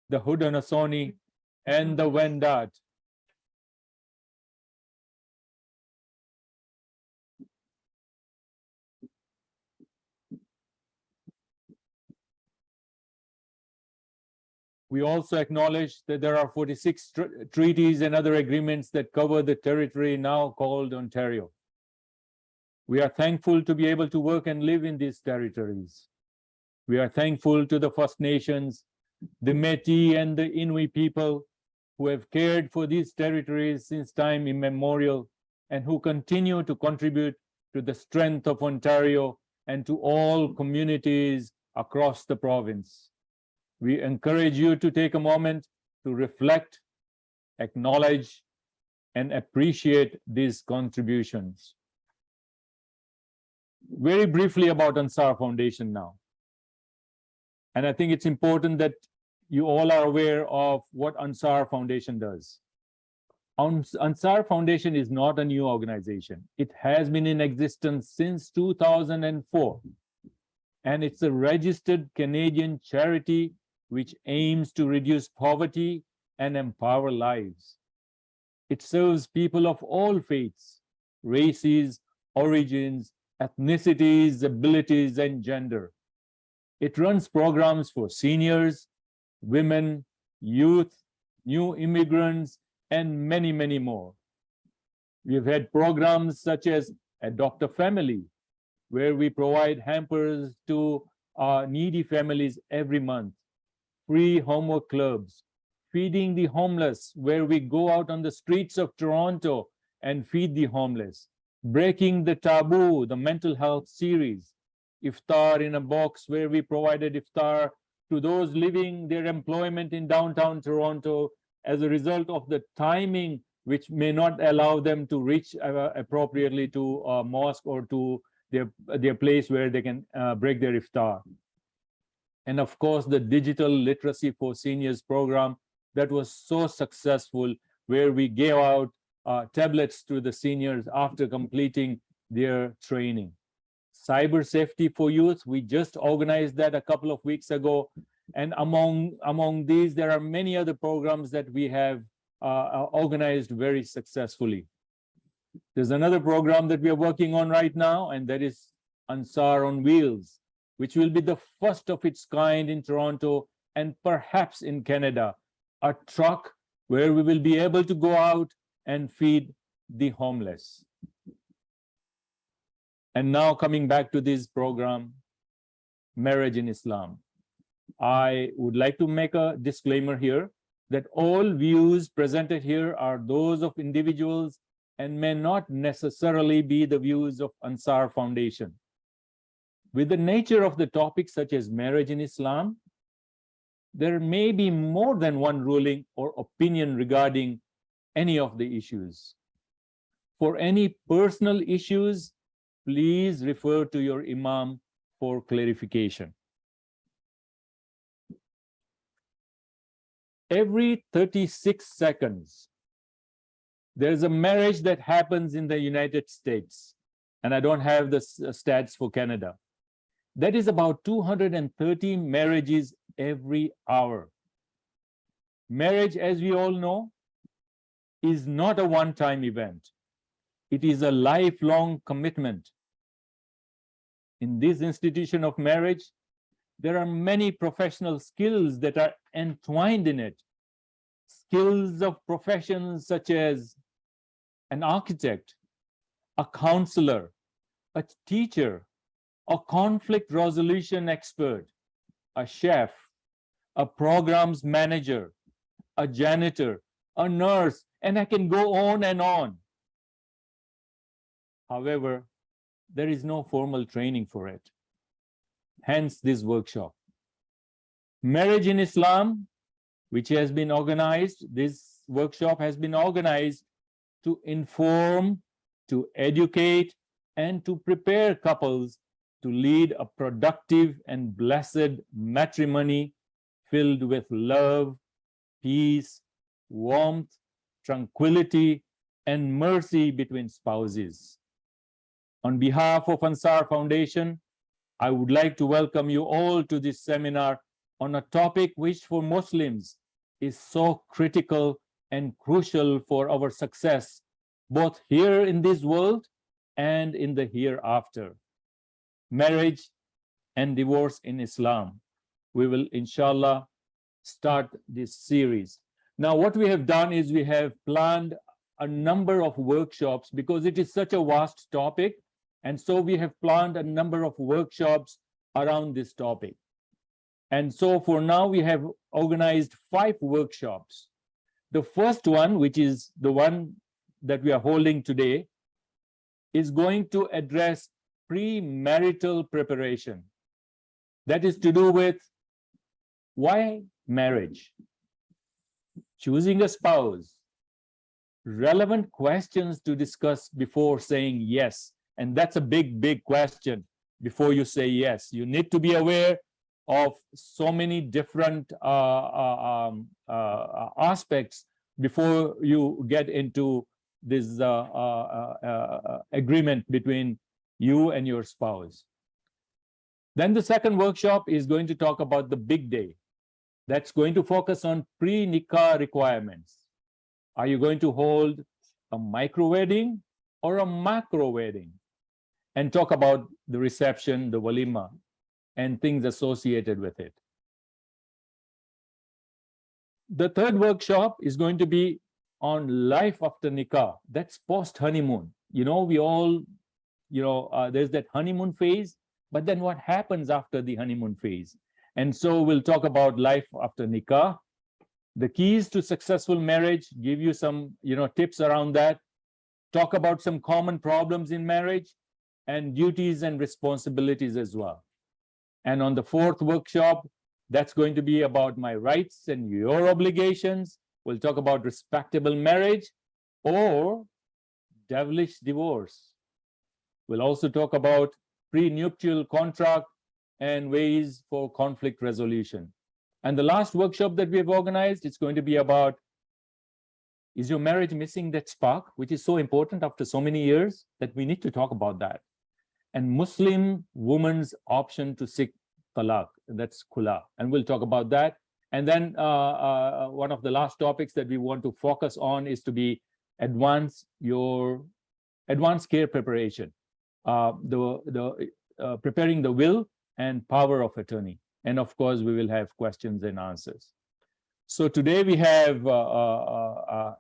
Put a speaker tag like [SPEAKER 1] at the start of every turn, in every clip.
[SPEAKER 1] the Haudenosaunee, and the Wendat. We also acknowledge that there are 46 treaties and other agreements that cover the territory now called Ontario. We are thankful to be able to work and live in these territories. We are thankful to the First Nations, the Métis and the Inuit people who have cared for these territories since time immemorial and who continue to contribute to the strength of Ontario and to all communities across the province. We encourage you to take a moment to reflect, acknowledge, and appreciate these contributions. Very briefly about Ansaar Foundation now. And I think it's important that you all are aware of what Ansaar Foundation does. Ansaar Foundation is not a new organization. It has been in existence since 2004. And it's a registered Canadian charity which aims to reduce poverty and empower lives. It serves people of all faiths, races, origins, ethnicities, abilities, and gender. It runs programs for seniors, women, youth, new immigrants, and many, many more. We've had programs such as Adopt a Family, where we provide hampers to needy families every month, free homework clubs, feeding the homeless, where we go out on the streets of Toronto and feed the homeless, breaking the taboo, the mental health series, Iftar in a Box, where we provided Iftar to those living their employment in downtown Toronto as a result of the timing, which may not allow them to reach appropriately to a mosque or to their place where they can break their Iftar. And of course, the Digital Literacy for Seniors program that was so successful, where we gave out tablets to the seniors after completing their training. Cybersecurity for Youth, we just organized that a couple of weeks ago. And among these, there are many other programs that we have organized very successfully. There's another program that we are working on right now, and that is Ansaar on Wheels, which will be the first of its kind in Toronto and perhaps in Canada, a truck where we will be able to go out and feed the homeless. And now coming back to this program, Marriage in Islam. I would like to make a disclaimer here that all views presented here are those of individuals and may not necessarily be the views of Ansaar Foundation. With the nature of the topic such as marriage in Islam, there may be more than one ruling or opinion regarding any of the issues. For any personal issues, please refer to your Imam for clarification. Every 36 seconds, there's a marriage that happens in the United States, and I don't have the stats for Canada. That is about 230 marriages every hour. Marriage, as we all know, is not a one-time event. It is a lifelong commitment. In this institution of marriage, there are many professional skills that are entwined in it. Skills of professions such as an architect, a counselor, a teacher, a conflict resolution expert, a chef, a programs manager, a janitor, a nurse, and I can go on and on. However, there is no formal training for it. Hence this workshop. Marriage in Islam, which has been organized, this workshop has been organized to inform, to educate, and to prepare couples to lead a productive and blessed matrimony filled with love, peace, warmth, tranquility, and mercy between spouses. On behalf of Ansaar Foundation, I would like to welcome you all to this seminar on a topic which for Muslims is so critical and crucial for our success, both here in this world and in the hereafter. Marriage and divorce in Islam. We will, inshallah, start this series. Now, what we have done is we have planned a number of workshops because it is such a vast topic. And so we have planned a number of workshops around this topic. And so for now, we have organized 5 workshops. The first one, which is the one that we are holding today, is going to address premarital preparation. That is to do with why marriage, choosing a spouse, relevant questions to discuss before saying yes. And that's a big, big question before you say yes. You need to be aware of so many different aspects before you get into this agreement between you and your spouse. Then the second workshop is going to talk about the big day. That's going to focus on pre-nikah requirements. Are you going to hold a micro wedding or a macro wedding? And talk about the reception, the walima, and things associated with it. The third workshop is going to be on life after nikah. That's post-honeymoon. You know, we all, there's that honeymoon phase, but then what happens after the honeymoon phase? And so we'll talk about life after nikah, the keys to successful marriage, give you some, tips around that, talk about some common problems in marriage, and duties and responsibilities as well. And on the fourth workshop, that's going to be about my rights and your obligations. We'll talk about respectable marriage or devilish divorce. We'll also talk about prenuptial contract and ways for conflict resolution. And the last workshop that we have organized, it's going to be about, is your marriage missing that spark, which is so important after so many years that we need to talk about that. And Muslim woman's option to seek talaq, that's khula, and we'll talk about that. And then one of the last topics that we want to focus on is to be advanced care preparation, preparing the will and power of attorney. And of course, we will have questions and answers. So today we have, I'll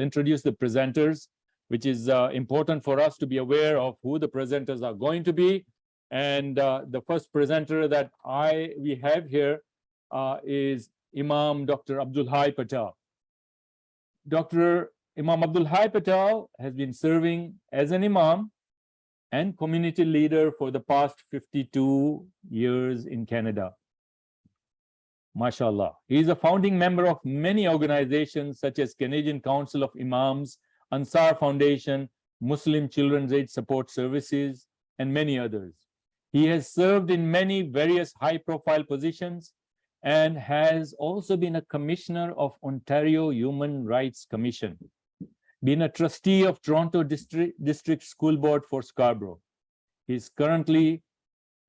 [SPEAKER 1] introduce the presenters, which is important for us to be aware of who the presenters are going to be. And the first presenter that we have here is Imam Dr. Abdul Hai Patel. Dr. Imam Abdul Hai Patel has been serving as an Imam and community leader for the past 52 years in Canada. MashaAllah. He is a founding member of many organizations such as Canadian Council of Imams, Ansaar Foundation, Muslim Children's Aid Support Services, and many others. He has served in many various high-profile positions and has also been a commissioner of Ontario Human Rights Commission, been a trustee of Toronto District School Board for Scarborough. He is currently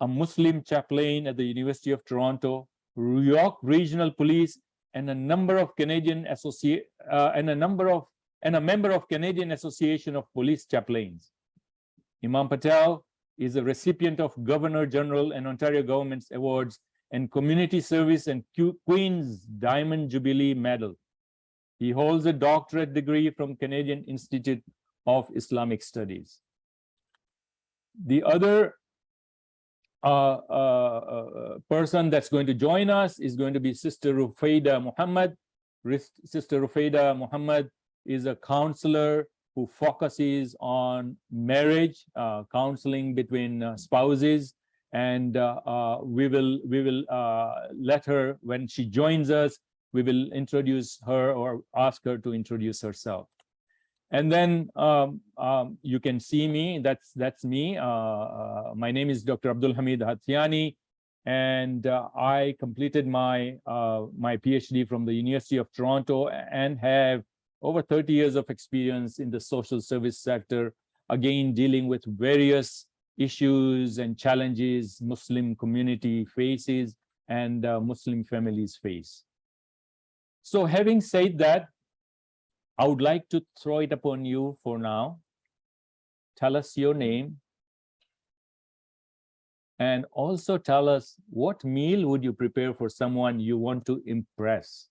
[SPEAKER 1] a Muslim chaplain at the University of Toronto, York Regional Police, and a member of Canadian Association of Police Chaplains. Imam Patel is a recipient of Governor General and Ontario Government's awards and Community Service and Queen's Diamond Jubilee Medal. He holds a doctorate degree from Canadian Institute of Islamic Studies. The other person that's going to join us is going to be Sister Rufaida Muhammad. Sister Rufaida Muhammad is a counselor who focuses on marriage, counseling between spouses, and we will let her, when she joins us, we will introduce her or ask her to introduce herself. And then you can see me, that's me. My name is Dr. Abdul Hamid Hathiani, and I completed my PhD from the University of Toronto and have over 30 years of experience in the social service sector, again, dealing with various issues and challenges Muslim community faces, and Muslim families face. So having said that, I would like to throw it upon you for now. Tell us your name. And also tell us what meal would you prepare for someone you want to impress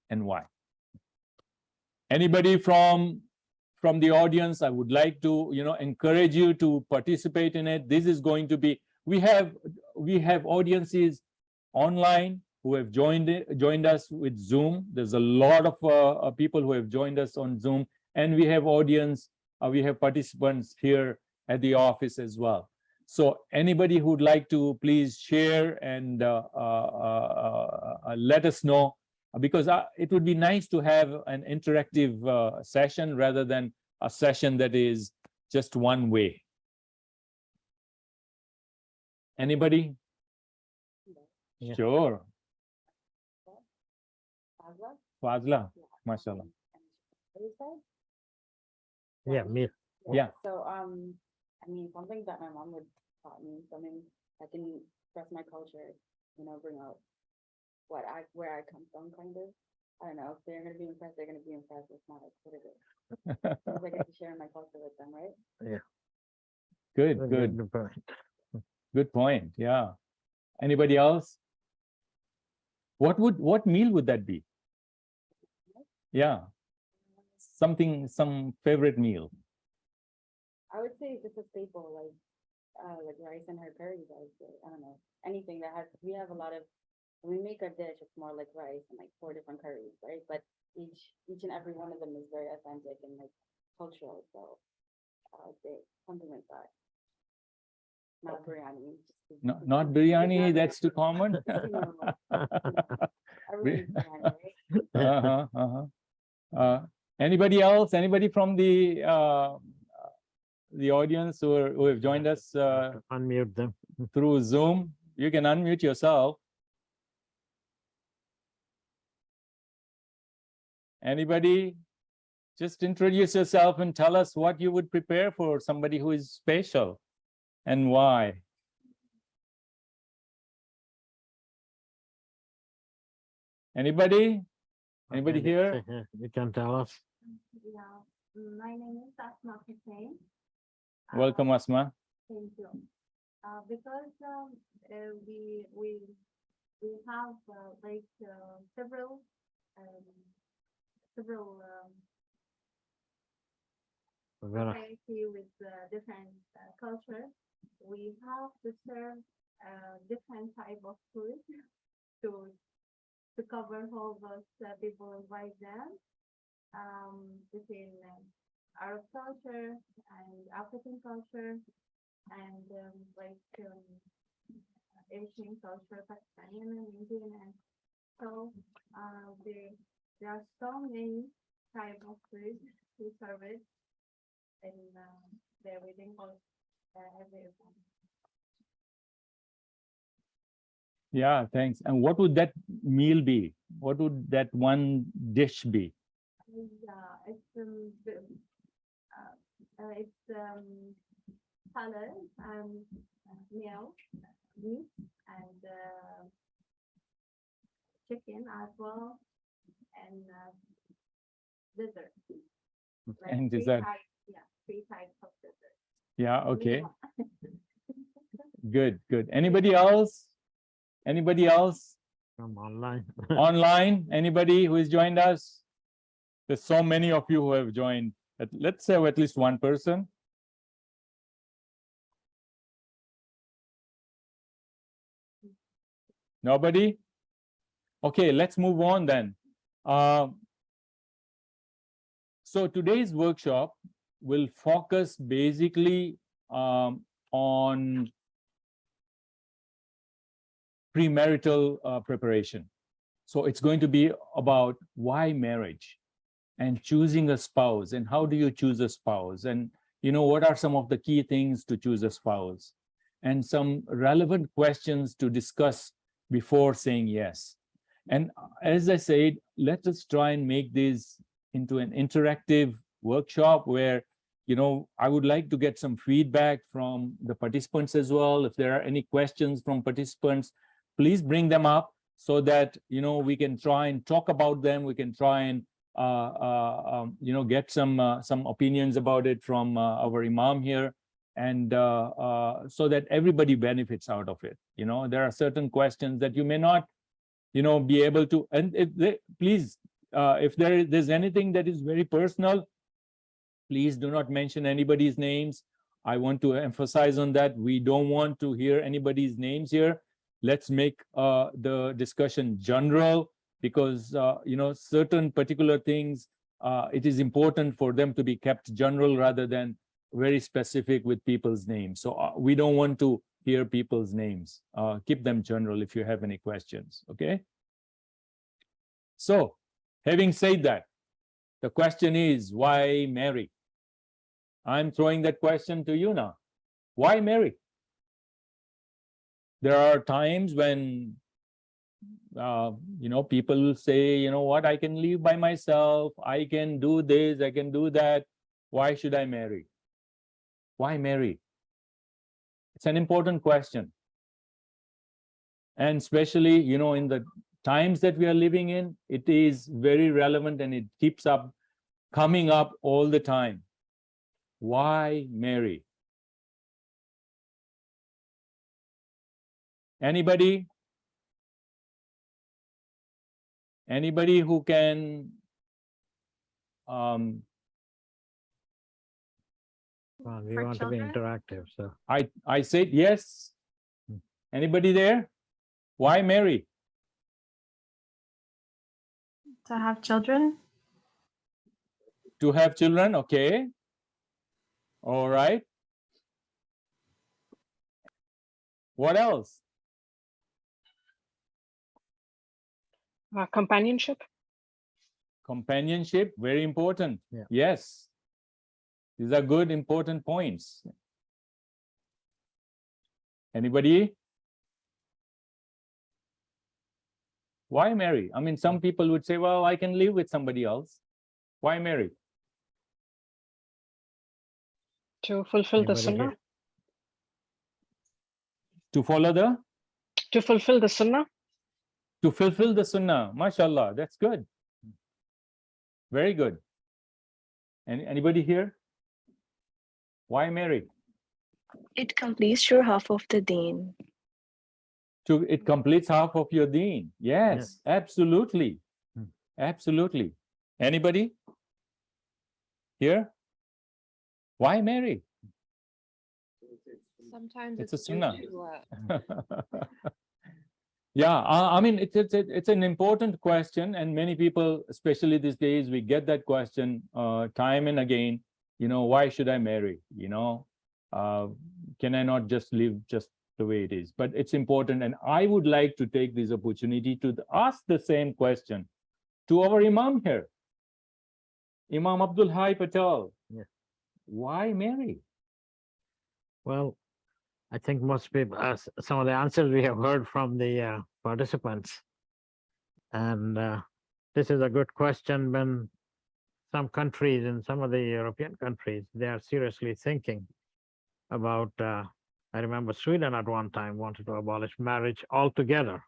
[SPEAKER 1] and why. Anybody from the audience, I would like to, encourage you to participate in it. This is going to be, we have audiences online who have joined us with Zoom. There's a lot of people who have joined us on Zoom, and we have we have participants here at the office as well. So anybody who would like to please share and let us know, because it would be nice to have an interactive session rather than a session that is just one way. Anybody? Yeah. Sure. Fazla, mashallah.
[SPEAKER 2] Yeah, me.
[SPEAKER 1] Yeah.
[SPEAKER 3] So, I mean, something that my mom would taught me, something that can express my culture, bring out where I come from, kind of. I don't know, if they're gonna be impressed, they're gonna be impressed. If not, it's what it is. I get to share my culture with them, right?
[SPEAKER 2] Yeah.
[SPEAKER 1] Good, good.
[SPEAKER 2] Good point.
[SPEAKER 1] Good point. Yeah. Anybody else? What meal would that be? Yeah. Some favorite meal.
[SPEAKER 3] I would say just a staple, like rice and her curries. I would say, I don't know, anything that has. We have a lot of. When we make a dish, it's more like rice and like 4 different curries, right? But each and every one of them is very authentic and like cultural. So I would say something like that. Not biryani.
[SPEAKER 1] Not biryani. That's too common. Anybody else? Anybody from the audience who have joined us
[SPEAKER 2] unmute them
[SPEAKER 1] through Zoom? You can unmute yourself. Anybody? Just introduce yourself and tell us what you would prepare for somebody who is special and why. Anybody? Anybody here?
[SPEAKER 2] You can tell us.
[SPEAKER 4] Yeah, my name is Asma Hussain.
[SPEAKER 1] Welcome, Asma.
[SPEAKER 4] Thank you. Because we have several variety with different cultures. We have to serve different type of food to cover all those people invite them between Arab culture and African culture and Asian culture, Pakistani and Indian, and so there are so many type of food to serve it in their wedding hall every event.
[SPEAKER 1] Yeah, thanks. And what would that meal be? What would that one dish be?
[SPEAKER 4] Yeah, it's salad and meal, meat and chicken as well, and dessert. Like
[SPEAKER 1] And
[SPEAKER 4] three
[SPEAKER 1] dessert.
[SPEAKER 4] types, yeah, 3 types of dessert.
[SPEAKER 1] Yeah, okay. Good, good. Anybody else? Anybody else?
[SPEAKER 2] From online.
[SPEAKER 1] Online? Anybody who has joined us? There's so many of you who have joined. Let's have at least one person. Nobody? Okay, let's move on then. So today's workshop will focus basically on premarital preparation. So it's going to be about why marriage and choosing a spouse, and how do you choose a spouse, and what are some of the key things to choose a spouse, and some relevant questions to discuss before saying yes. And as I said, let us try and make this into an interactive workshop where I would like to get some feedback from the participants as well. If there are any questions from participants, please bring them up so that, we can try and talk about them. We can try and, get some opinions about it from our Imam here. And so that everybody benefits out of it. There are certain questions that you may not, be able to, and please, if there's anything that is very personal, please do not mention anybody's names. I want to emphasize on that. We don't want to hear anybody's names here. Let's make the discussion general, because certain particular things, it is important for them to be kept general rather than very specific with people's names. So we don't want to hear people's names. Keep them general if you have any questions, okay? So having said that, the question is, why marry? I'm throwing that question to you now. Why marry? There are times when, people say, you know what, I can live by myself. I can do this, I can do that. Why should I marry? Why marry? It's an important question. And especially, in the times that we are living in, it is very relevant and it keeps up coming up all the time. Why marry? Anybody? Anybody who can
[SPEAKER 2] Well, we
[SPEAKER 5] For
[SPEAKER 2] want to be
[SPEAKER 5] children?
[SPEAKER 2] interactive, so.
[SPEAKER 1] I said yes. Anybody there? Why marry?
[SPEAKER 5] To have children?
[SPEAKER 1] To have children, okay. All right. What else?
[SPEAKER 6] Companionship.
[SPEAKER 1] Companionship, very important.
[SPEAKER 2] Yeah.
[SPEAKER 1] Yes. These are good, important points. Anybody? Why marry? I mean, some people would say, well, I can live with somebody else. Why marry?
[SPEAKER 6] To fulfill the
[SPEAKER 2] Anybody
[SPEAKER 6] sunnah.
[SPEAKER 2] here?
[SPEAKER 1] To follow the?
[SPEAKER 6] To fulfill the sunnah.
[SPEAKER 1] To fulfill the sunnah. MashaAllah, that's good. Very good. Anybody here? Why marry?
[SPEAKER 7] It completes your half of the deen.
[SPEAKER 1] It completes half of your deen. Yes, absolutely. Absolutely. Anybody here? Why marry?
[SPEAKER 8] Sometimes
[SPEAKER 1] It's a
[SPEAKER 8] due
[SPEAKER 1] sunnah.
[SPEAKER 8] to,
[SPEAKER 1] Yeah, I mean, it's an important question, and many people, especially these days, we get that question time and again. Why should I marry? Can I not just live just the way it is? But it's important, and I would like to take this opportunity to ask the same question to our Imam here, Imam Abdul Hai Patel.
[SPEAKER 2] Yeah.
[SPEAKER 1] Why marry?
[SPEAKER 2] Well, I think most people, some of the answers we have heard from the participants. And this is a good question when some countries, in some of the European countries, they are seriously thinking about, I remember Sweden at one time wanted to abolish marriage altogether.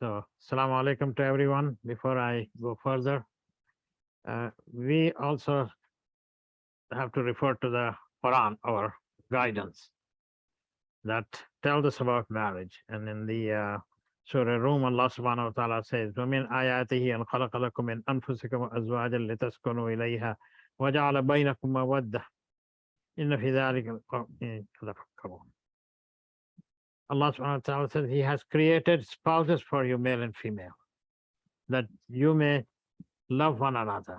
[SPEAKER 2] So, Assalamu alaikum to everyone. Before I go further, we also have to refer to the Quran, our guidance, that tells us about marriage. And in the Surah Rum, Allah subhanahu wa ta'ala says, وَمِنْ آيَاتِهِ أَنْ خَلَقَ لَكُم مِّنْ أَنفُسِكُمْ أَزْوَاجًا لِتَسْكُنُوا إِلَيْهَا وَجَعَلَ بَيْنَكُم مَّوَدَّةً إِنَّ فِي ذَلِكَ لَتَفَكَّرُونَ. Allah subhanahu wa ta'ala says He has created spouses for you, male and female, that you may love one another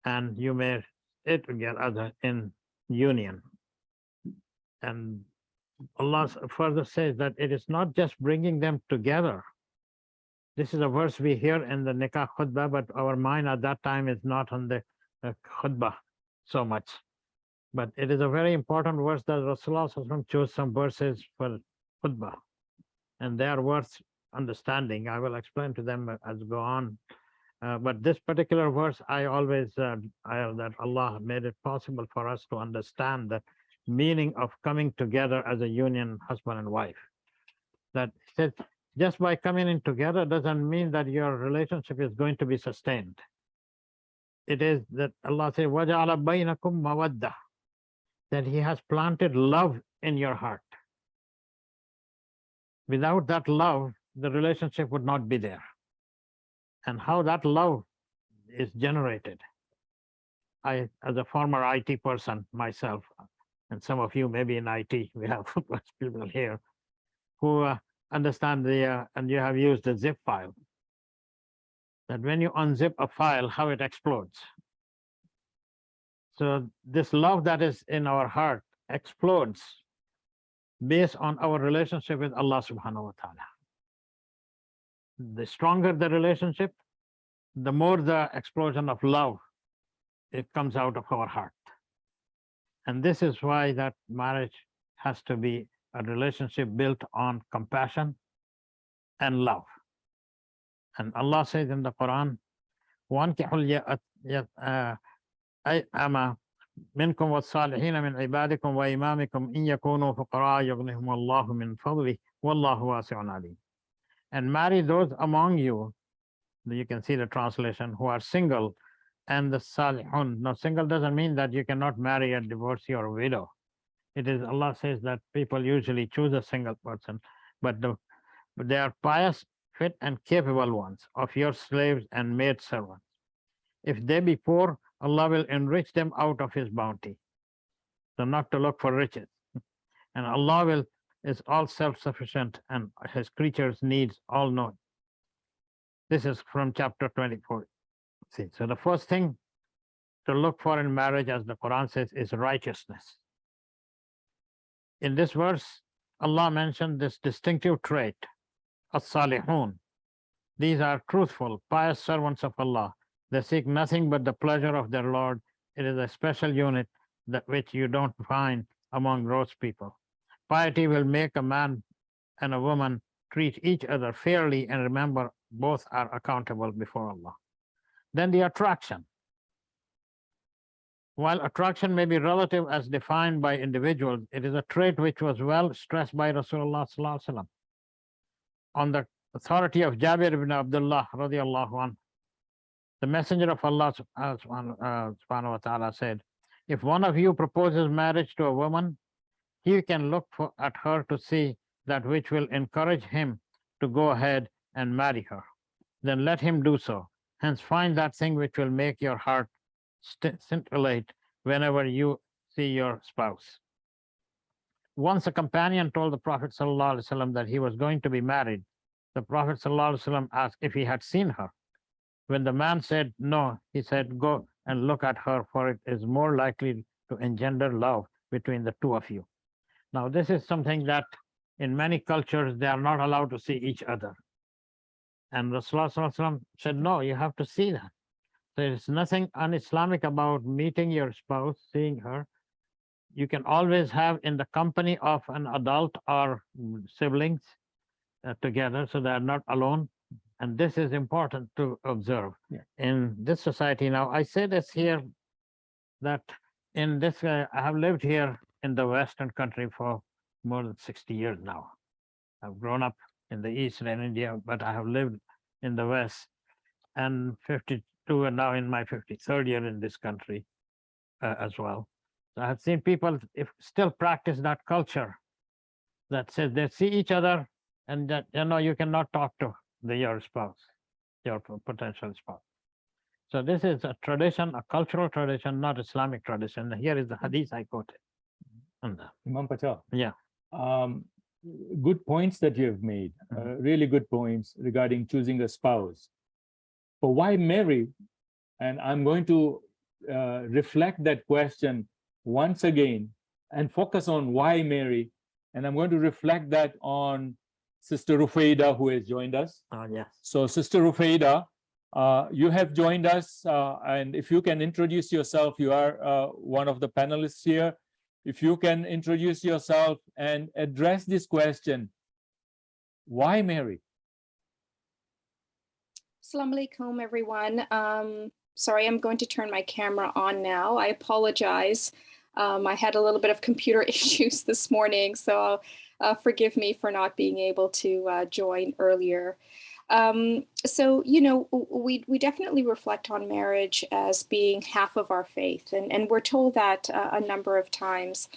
[SPEAKER 2] and you may stay together in union. And Allah further says that it is not just bringing them together. This is a verse we hear in the nikah khutbah, but our mind at that time is not on the khutbah so much. But it is a very important verse that Rasulullah chose some verses for khutbah, and they are worth understanding. I will explain to them as go on. But this particular verse, I always, that Allah made it possible for us to understand the meaning of coming together as a union, husband and wife. that says just by coming in together doesn't mean that your relationship is going to be sustained. It is that Allah says, وَجَعَلَ بَيْنَكُمْ مَوَدَّةً, that He has planted love in your heart. Without that love, the relationship would not be there. And how that love is generated. I, as a former IT person myself, and some of you maybe in IT, we have people here who understand and you have used the zip file. That when you unzip a file, how it explodes. So this love that is in our heart explodes based on our relationship with Allah subhanahu wa ta'ala. The stronger the relationship, the more the explosion of love it comes out of our heart. And this is why that marriage has to be a relationship built on compassion and love. And Allah says in the Quran, وَأَنكِحُوا الْأَيْمَ مِنْكُمْ وَالصَّالِحِينَ مِنْ عِبَادِكُمْ وَإِمَامِكُمْ إِنْ يَكُونُوا فُقَرَاءَ يُغْنِهِمُ اللَّهُ مِنْ فَضْلِهِ وَاللَّهُ وَاسِعٌ عَلِيمٌ. And marry those among you, you can see the translation, who are single, and the salihun. Now, single doesn't mean that you cannot marry a divorcee or a widow. It is, Allah says that people usually choose a single person, but they are pious, fit, and capable ones of your slaves and maid servants. If they be poor, Allah will enrich them out of His bounty. So not to look for riches. And Allah is all self-sufficient and His creatures' needs all known. This is from chapter 24. See, so the first thing to look for in marriage, as the Quran says, is righteousness. In this verse, Allah mentioned this distinctive trait, as-salihun. These are truthful, pious servants of Allah. They seek nothing but the pleasure of their Lord. It is a special unit that which you don't find among those people. Piety will make a man and a woman treat each other fairly and remember both are accountable before Allah. Then the attraction. While attraction may be relative as defined by individuals, it is a trait which was well stressed by Rasulullah sallallahu alaihi wasallam. On the authority of Jabir ibn Abdullah radiallahu anhu, the Messenger of Allah subhanahu wa ta'ala said, if one of you proposes marriage to a woman, he can look at her to see that which will encourage him to go ahead and marry her. Then let him do so. Hence find that thing which will make your heart scintillate whenever you see your spouse. Once a companion told the Prophet ﷺ that he was going to be married. The Prophet ﷺ asked if he had seen her. When the man said no, he said, go and look at her, for it is more likely to engender love between the two of you. Now, this is something that in many cultures, they are not allowed to see each other. And Rasulullah ﷺ said, no, you have to see that. There is nothing un-Islamic about meeting your spouse, seeing her. You can always have in the company of an adult or siblings together, so they are not alone. And this is important to observe in this society. Now, I say this here, that in this, I have lived here in the Western country for more than 60 years now. I've grown up in the East and India, but I have lived in the West, and 52, and now in my 53rd year in this country as well. So I have seen people still practice that culture that says they see each other and that, you cannot talk to your spouse, your potential spouse. So this is a tradition, a cultural tradition, not Islamic tradition. Here is the hadith I quoted.
[SPEAKER 1] Imam Patel.
[SPEAKER 2] Yeah.
[SPEAKER 1] Good points that you have made, really good points regarding choosing a spouse. But why marry? And I'm going to reflect that question once again and focus on why marry. And I'm going to reflect that on Sister Rufaida, who has joined us.
[SPEAKER 2] Yes.
[SPEAKER 1] So Sister Rufaida, you have joined us, and if you can introduce yourself, you are one of the panelists here. If you can introduce yourself and address this question, why marry?
[SPEAKER 8] Assalamu alaikum, everyone. Sorry, I'm going to turn my camera on now. I apologize. I had a little bit of computer issues this morning, so Forgive me for not being able to join earlier. So, we definitely reflect on marriage as being half of our faith, and we're told that a number of times.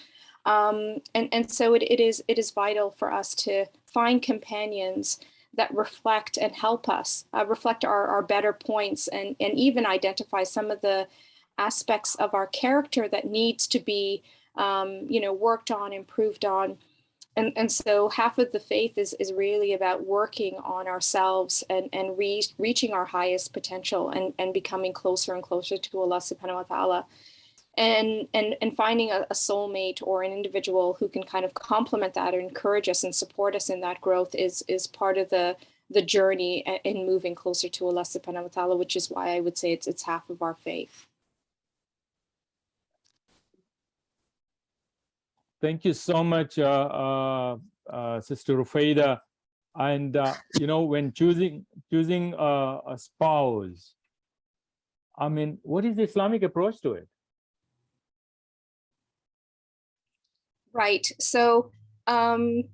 [SPEAKER 8] And so it is vital for us to find companions that reflect and help us reflect our better points, and even identify some of the aspects of our character that needs to be worked on, improved on. And so half of the faith is really about working on ourselves and reaching our highest potential, and becoming closer and closer to Allah subhanahu wa ta'ala. And finding a soulmate or an individual who can kind of complement that or encourage us and support us in that growth is part of the journey in moving closer to Allah subhanahu wa ta'ala, which is why I would say it's half of our faith.
[SPEAKER 1] Thank you so much, Sister Rufaida. And when choosing a spouse, I mean, what is the Islamic approach to it?
[SPEAKER 8] Right. So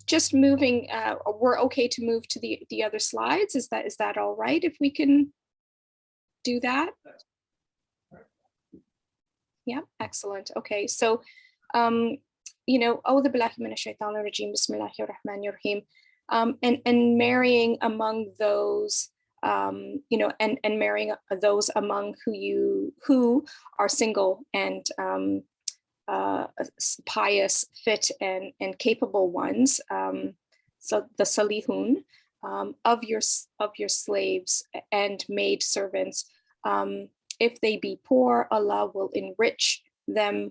[SPEAKER 8] just moving, we're okay to move to the other slides. Is that all right if we can do that? Yeah, excellent. Okay, so أعوذ بالله من الشيطان الرجيم بسم الله الرحمن الرحيم, and marrying among those and marrying those among who are single and pious, fit, and capable ones. So the salihun of your slaves and maid servants. If they be poor, Allah will enrich them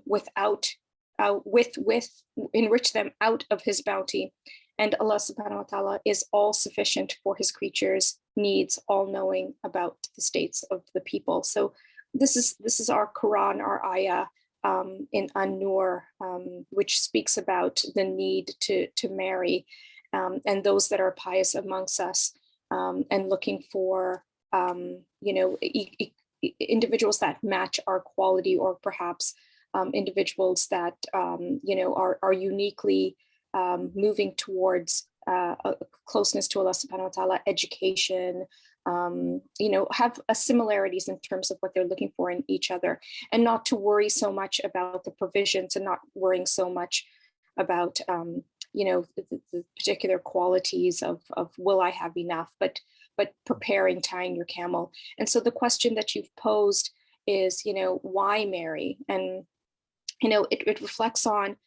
[SPEAKER 8] enrich them out of His bounty. And Allah subhanahu wa ta'ala is all sufficient for His creatures' needs, all knowing about the states of the people. So this is our Quran, our ayah in An-Nur, which speaks about the need to marry, and those that are pious amongst us, and looking for individuals that match our quality, or perhaps individuals that are uniquely moving towards a closeness to Allah subhanahu wa ta'ala, education, have similarities in terms of what they're looking for in each other, and not to worry so much about the provisions, and not worrying so much about the particular qualities of will I have enough, but preparing, tying your camel. And so the question that you've posed is, why marry? And it reflects on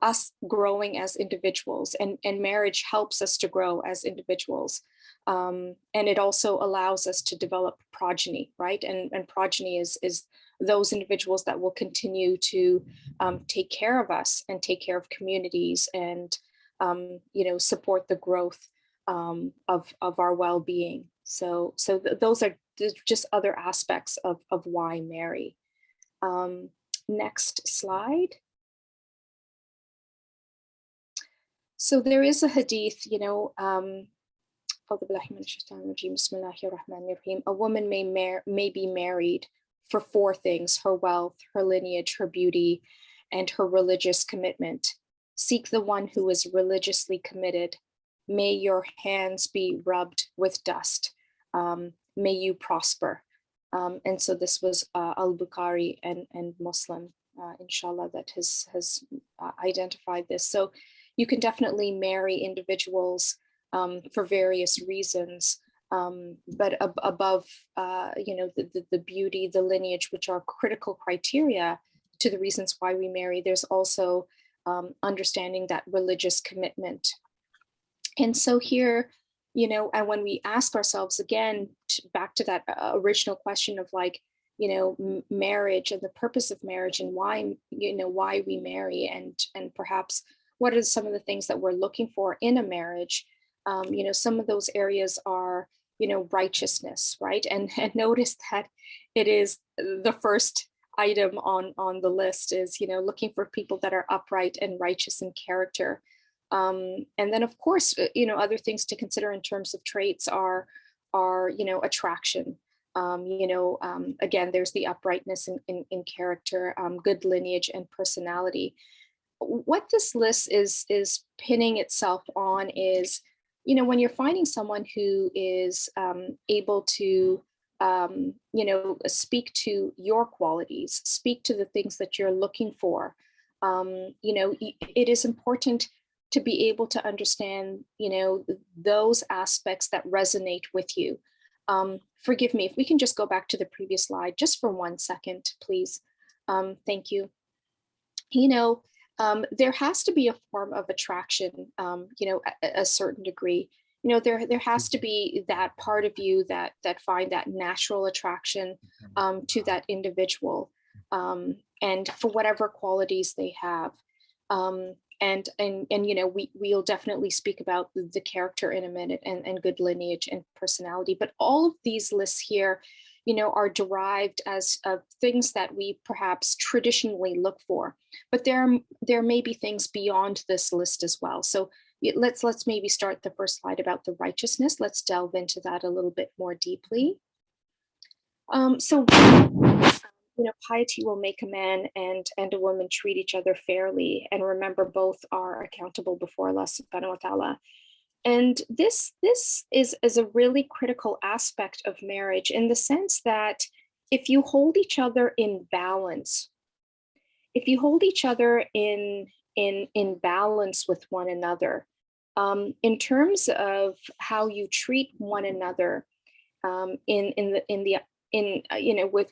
[SPEAKER 8] us growing as individuals, and marriage helps us to grow as individuals. And it also allows us to develop progeny, right? And progeny is those individuals that will continue to take care of us and take care of communities, and support the growth of our well-being. So those are just other aspects of why marry. Next slide. So there is a hadith, a woman may be married for 4 things: her wealth, her lineage, her beauty, and her religious commitment. Seek the one who is religiously committed. May your hands be rubbed with dust. May you prosper. And so this was Al-Bukhari and Muslim, inshallah, that has identified this. So you can definitely marry individuals for various reasons, but above, the beauty, the lineage, which are critical criteria to the reasons why we marry, there's also understanding that religious commitment. And so here, and when we ask ourselves again, back to that original question of marriage and the purpose of marriage, and why we marry, and perhaps what are some of the things that we're looking for in a marriage. Some of those areas are, righteousness, right? And notice that it is the first item on the list is, looking for people that are upright and righteous in character. And then, of course, other things to consider in terms of traits are attraction. Again, there's the uprightness in character, good lineage and personality. what this list is pinning itself on is, you know, when you're finding someone who is able to, you know, speak to your qualities, speak to the things that you're looking for, you know, it is important to be able to understand, you know, those aspects that resonate with you. Forgive me, if we can just go back to the previous slide just for 1 second, please. Thank you. You know, there has to be a form of attraction, you know, a certain degree. You know, there has to be that part of you that find that natural attraction to that individual, and for whatever qualities they have. And you know, we'll definitely speak about the character in a minute, and good lineage and personality. But all of these lists here, you know, are derived as of things that we perhaps traditionally look for. But there may be things beyond this list as well. So let's maybe start the first slide about the righteousness. Let's delve into that a little bit more deeply. So, you know, piety will make a man and a woman treat each other fairly, and remember both are accountable before Allah subhanahu wa ta'ala. And this is a really critical aspect of marriage, in the sense that if you hold each other in balance, if you hold each other in balance with one another, in terms of how you treat one another, you know, with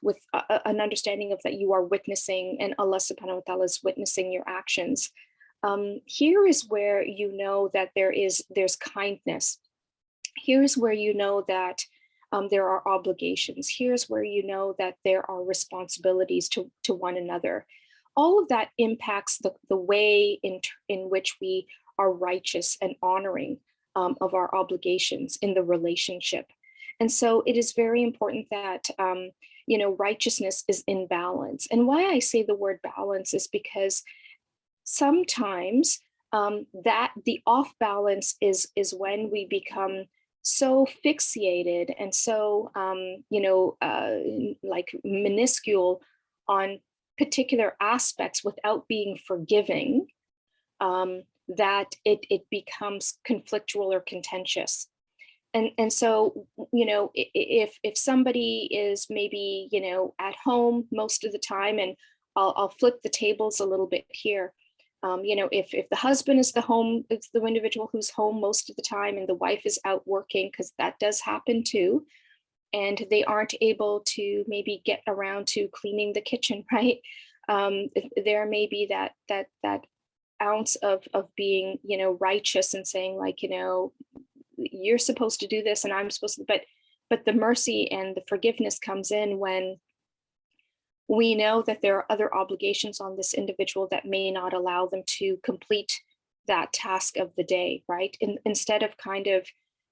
[SPEAKER 8] an understanding of that you are witnessing, and Allah subhanahu wa ta'ala is witnessing your actions. Here is where you know that there's kindness. Here's where you know that there are obligations. Here's where you know that there are responsibilities to one another. All of that impacts the way in which we are righteous and honoring of our obligations in the relationship. And so it is very important that, you know, righteousness is in balance. And why I say the word balance is because sometimes that the off balance is when we become so fixated and so, you know, like minuscule on particular aspects without being forgiving, that it becomes conflictual or contentious. And so, you know, if somebody is maybe, you know, at home most of the time, and I'll flip the tables a little bit here. You know, if the husband is it's the individual who's home most of the time, and the wife is out working, because that does happen too, and they aren't able to maybe get around to cleaning the kitchen, right? There may be that ounce of being, you know, righteous and saying, like, you know, you're supposed to do this and I'm supposed to, but the mercy and the forgiveness comes in when we know that there are other obligations on this individual that may not allow them to complete that task of the day, right? Instead of kind of,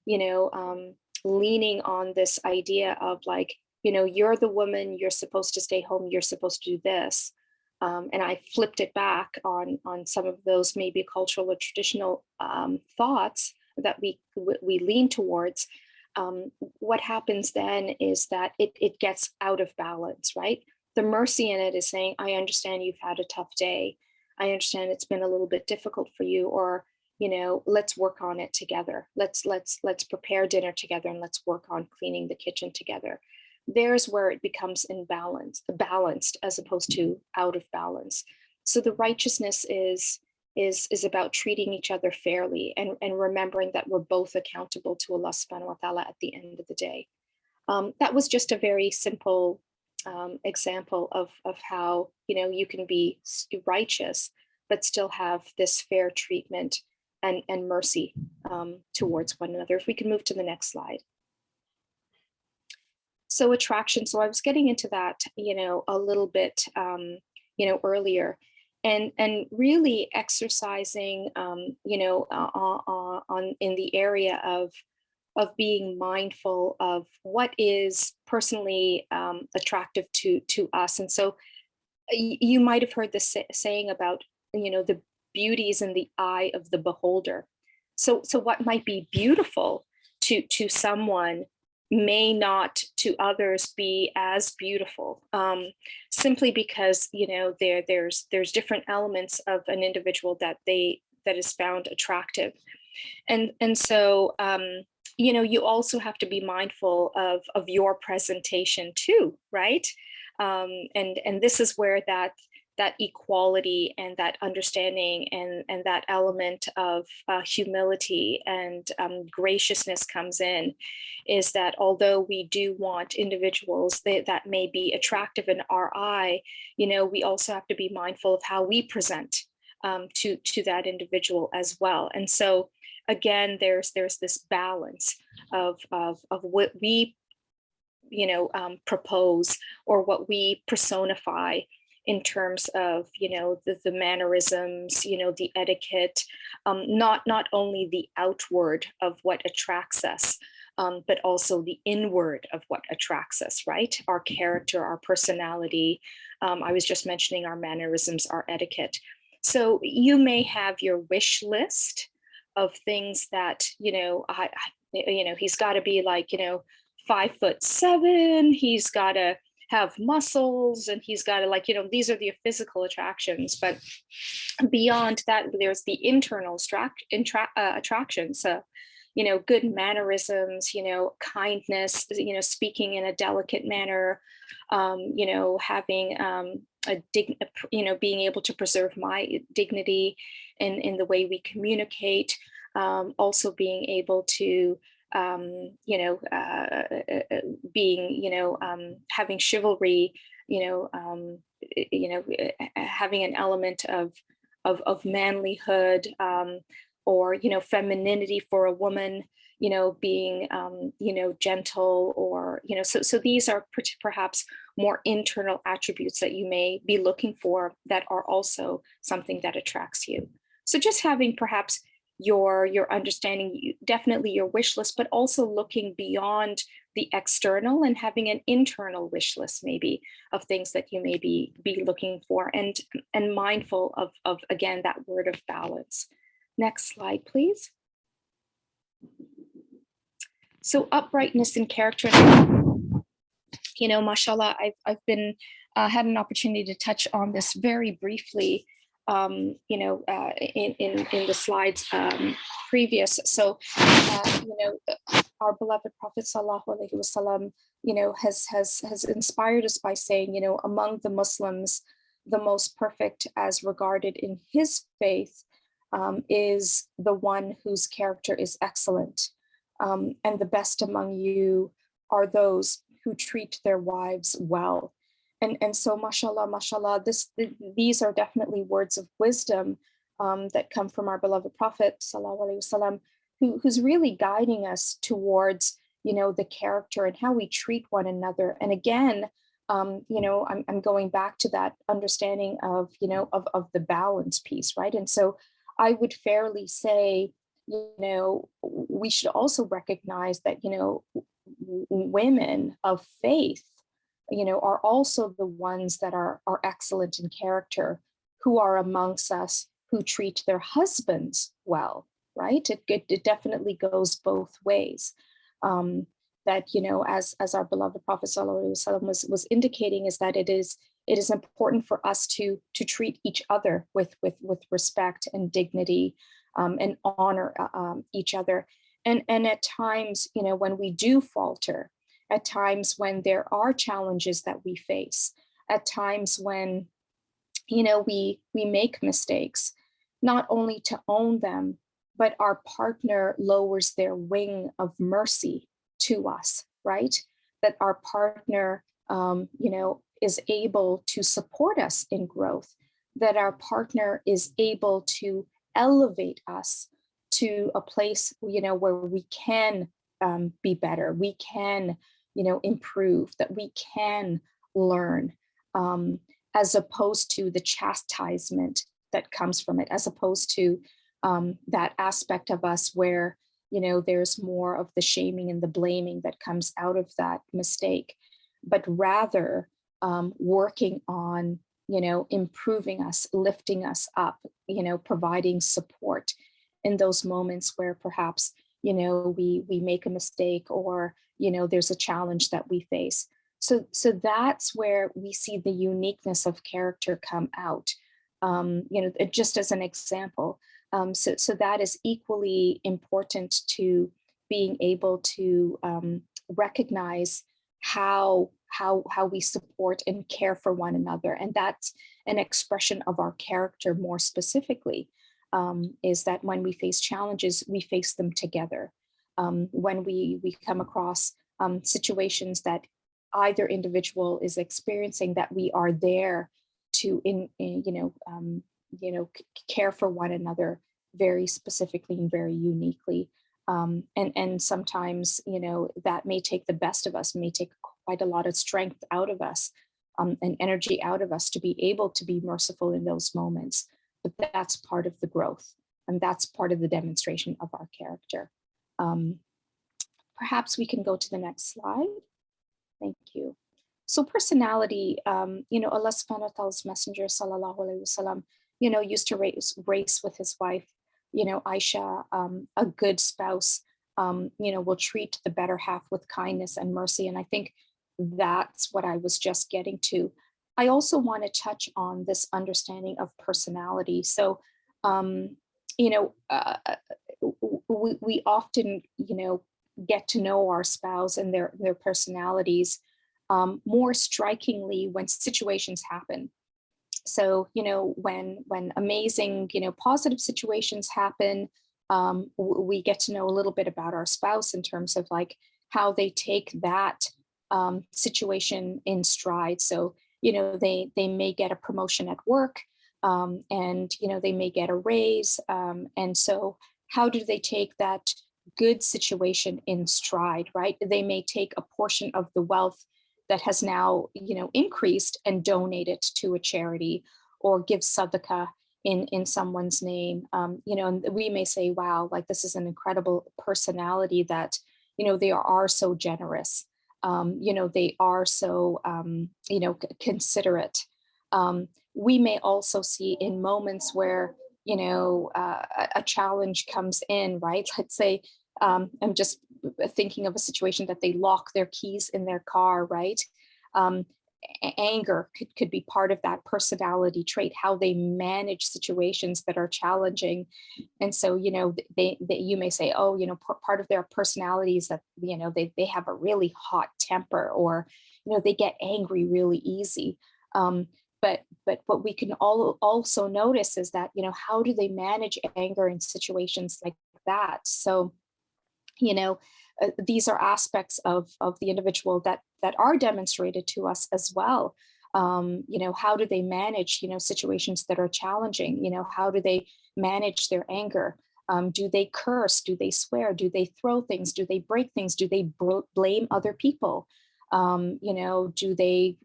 [SPEAKER 8] you know, leaning on this idea of, like, you know, you're the woman, you're supposed to stay home, you're supposed to do this. And I flipped it back on some of those maybe cultural or traditional thoughts that we lean towards. What happens then is that it gets out of balance, right? The mercy in it is saying, I understand you've had a tough day. I understand it's been a little bit difficult for you, or, you know, let's work on it together. Let's prepare dinner together, and let's work on cleaning the kitchen together. There's where it becomes balanced as opposed to out of balance. So the righteousness is about treating each other fairly, and remembering that we're both accountable to Allah subhanahu wa ta'ala at the end of the day. That was just a very simple example of how, you know, you can be righteous but still have this fair treatment and mercy towards one another. If we can move to the next slide. So attraction. So I was getting into that, you know, a little bit, you know, earlier, and really exercising, you know, in the area of being mindful of what is personally attractive to us. And so you might have heard this saying about, you know, the beauty is in the eye of the beholder. So what might be beautiful to someone may not to others be as beautiful, simply because, you know, there's different elements of an individual that is found attractive. And so, you know, you also have to be mindful of your presentation too, right? And this is where that equality and that understanding and that element of humility and graciousness comes in, is that although we do want individuals that may be attractive in our eye, you know, we also have to be mindful of how we present to that individual as well. And so again, there's this balance of what we, you know, propose, or what we personify in terms of, you know, the mannerisms, you know, the etiquette, not only the outward of what attracts us, but also the inward of what attracts us, right? Our character, our personality. I was just mentioning our mannerisms, our etiquette. So you may have your wish list of things that, you know, you know, he's got to be like, you know, 5'7", he's got to have muscles, and he's got to, like, you know, these are the physical attractions. But beyond that, there's the internal attractions. You know, good mannerisms, you know, kindness, you know, speaking in a delicate manner, you know, having you know, being able to preserve my dignity in the way we communicate, also being able to, you know, being, you know, having chivalry, you know, having an element of manlyhood, or, you know, femininity for a woman, you know, being, you know, gentle, or, you know, so these are perhaps more internal attributes that you may be looking for that are also something that attracts you. So just having perhaps your understanding, definitely your wish list, but also looking beyond the external and having an internal wish list, maybe, of things that you may be looking for, and mindful of again, that word of balance. Next slide, please. So uprightness in character, you know, mashallah, I've been had an opportunity to touch on this very briefly, you know, in the slides previous. So, you know, our beloved Prophet Sallallahu Alaihi Wasallam, you know, has inspired us by saying, you know, among the Muslims, the most perfect as regarded in his faith is the one whose character is excellent. And the best among you are those who treat their wives well. And so, mashallah, mashallah, these are definitely words of wisdom that come from our beloved Prophet Sallallahu Alaihi Wasallam, who's really guiding us towards, you know, the character and how we treat one another. And again, you know, I'm going back to that understanding of, you know, of the balance piece, right? And so I would fairly say, you know, we should also recognize that, you know, women of faith, you know, are also the ones that are excellent in character, who are amongst us, who treat their husbands well, right? It definitely goes both ways. That, you know, as our beloved Prophet Sallallahu Alaihi Wasallam was indicating, is that it is important for us to treat each other with respect and dignity, and honor each other. And at times, you know, when we do falter, at times when there are challenges that we face, at times when, you know, we make mistakes, not only to own them, but our partner lowers their wing of mercy to us, right? That our partner, you know, is able to support us in growth, that our partner is able to elevate us to a place, you know, where we can be better, we can, you know, improve, that we can learn, as opposed to the chastisement that comes from it, as opposed to that aspect of us where, you know, there's more of the shaming and the blaming that comes out of that mistake, but rather working on, you know, improving us, lifting us up, you know, providing support in those moments where perhaps, we make a mistake, or, there's a challenge that we face. So that's where we see the uniqueness of character come out. Just as an example. So that is equally important to being able to recognize how we support and care for one another. And that's an expression of our character more specifically, is that when we face challenges, we face them together. When we come across situations that either individual is experiencing, that we are there to care for one another very specifically and very uniquely. And sometimes, that may take the best of us, may take quite a lot of strength out of us, and energy out of us to be able to be merciful in those moments. But that's part of the growth, and that's part of the demonstration of our character. Perhaps we can go to the next slide. Thank you. So personality, Allah subhanahu wa ta'ala's messenger, sallallahu alayhi wasallam, used to race with his wife, Aisha, a good spouse, will treat the better half with kindness and mercy. And I think that's what I was just getting to. I also want to touch on this understanding of personality. So, we often, get to know our spouse and their personalities more strikingly when situations happen. So, when amazing, positive situations happen, we get to know a little bit about our spouse in terms of like how they take that situation in stride. So, they may get a promotion at work, and, they may get a raise. And so how do they take that good situation in stride, right? They may take a portion of the wealth that has now, increased and donate it to a charity, or give sadaqah in someone's name. And we may say, wow, like this is an incredible personality that, they are so generous. They are so, considerate. We may also see in moments where, a challenge comes in, right? Let's say, I'm just thinking of a situation that they lock their keys in their car, right? Anger could be part of that personality trait, how they manage situations that are challenging. And so, they you may say, oh, part of their personality is that, they have a really hot temper, or, they get angry really easy. But what we can also notice is that, how do they manage anger in situations like that? So, these are aspects of the individual that are demonstrated to us as well. How do they manage, situations that are challenging? How do they manage their anger? Do they curse? Do they swear? Do they throw things? Do they break things? Do they blame other people? Do they,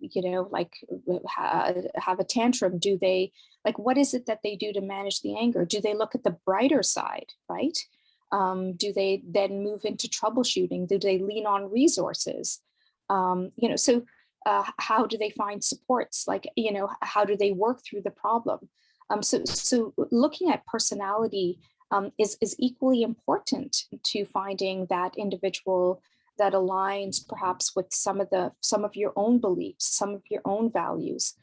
[SPEAKER 8] have a tantrum? Do they, what is it that they do to manage the anger? Do they look at the brighter side, right? Do they then move into troubleshooting? Do they lean on resources? So how do they find supports? How do they work through the problem? So looking at personality is equally important to finding that individual that aligns perhaps with some of your own beliefs, some of your own values,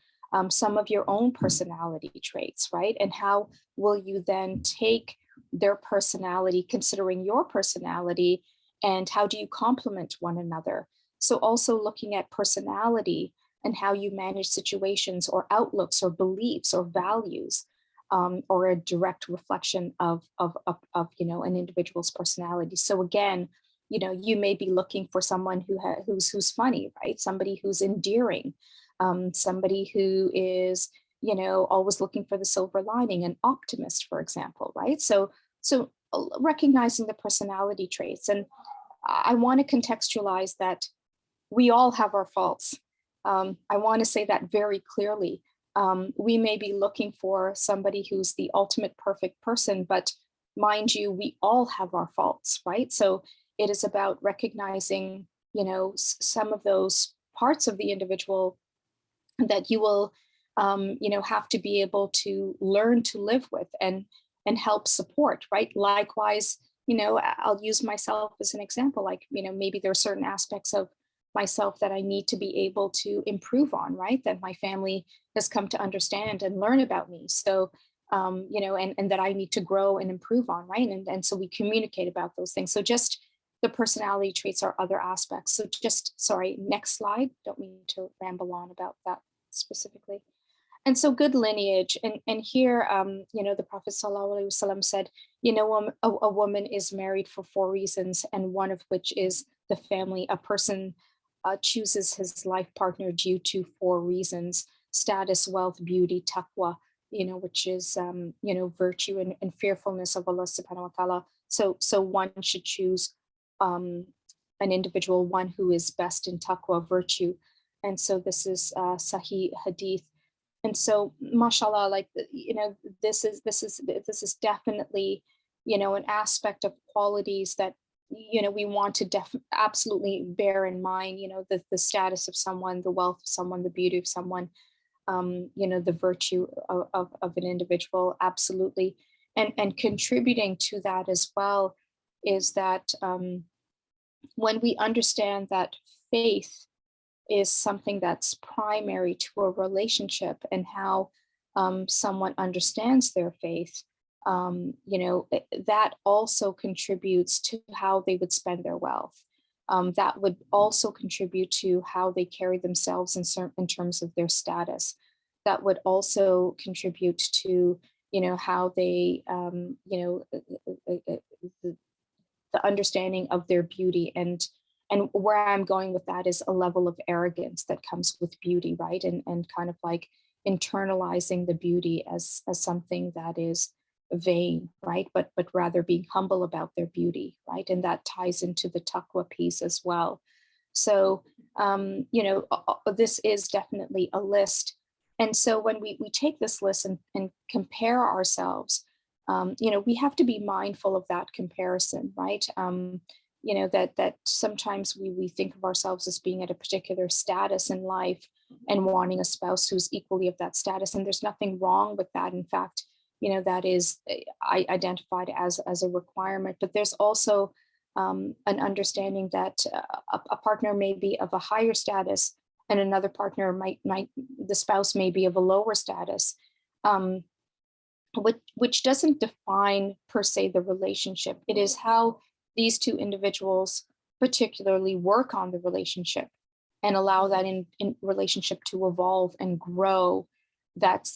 [SPEAKER 8] some of your own personality traits, right? And how will you then take their personality, considering your personality, and how do you complement one another? So also looking at personality and how you manage situations or outlooks or beliefs or values, or a direct reflection of an individual's personality. So again, you may be looking for someone who's funny, right? Somebody who's endearing, somebody who is, always looking for the silver lining, an optimist, for example, right? So recognizing the personality traits. And I want to contextualize that we all have our faults. I want to say that very clearly. We may be looking for somebody who's the ultimate perfect person, but mind you, we all have our faults, right? So it is about recognizing, some of those parts of the individual that you will, have to be able to learn to live with and help support, right? Likewise, I'll use myself as an example, like, maybe there are certain aspects of myself that I need to be able to improve on, right? That my family has come to understand and learn about me. So, and that I need to grow and improve on, right? And so we communicate about those things. So just the personality traits are other aspects. So just, sorry, next slide. Don't mean to ramble on about that specifically. And so good lineage. And here, the Prophet ﷺ said, a woman is married for 4 reasons, and one of which is the family. A person chooses his life partner due to 4 reasons: status, wealth, beauty, taqwa, which is, virtue and fearfulness of Allah subhanahu wa ta'ala. So one should choose an individual, one who is best in taqwa, virtue. And so this is Sahih Hadith. And so, mashallah, like, this is definitely, an aspect of qualities that, we want to absolutely bear in mind, the status of someone, the wealth of someone, the beauty of someone, the virtue of an individual, absolutely. And contributing to that as well is that when we understand that faith is something that's primary to a relationship, and how someone understands their faith, that also contributes to how they would spend their wealth. That would also contribute to how they carry themselves in terms of their status. That would also contribute to, how they, the understanding of their beauty. And where I'm going with that is a level of arrogance that comes with beauty, right? And kind of like internalizing the beauty as something that is vain, right? But rather being humble about their beauty, right? And that ties into the taqwa piece as well. So, this is definitely a list. And so when we take this list and compare ourselves, we have to be mindful of that comparison, right? That sometimes we think of ourselves as being at a particular status in life and wanting a spouse who's equally of that status. And there's nothing wrong with that. In fact, that is identified as a requirement. But there's also an understanding that a partner may be of a higher status, and another partner the spouse may be of a lower status, which doesn't define per se the relationship. It is how these two individuals particularly work on the relationship and allow that in relationship to evolve and grow. That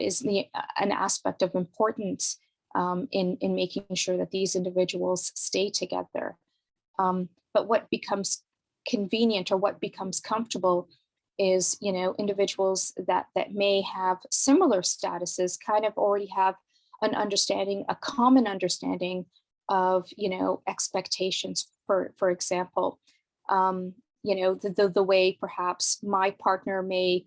[SPEAKER 8] is an aspect of importance in making sure that these individuals stay together. But what becomes convenient or what becomes comfortable is, individuals that may have similar statuses kind of already have an understanding, a common understanding of, expectations. For example, the way perhaps my partner may,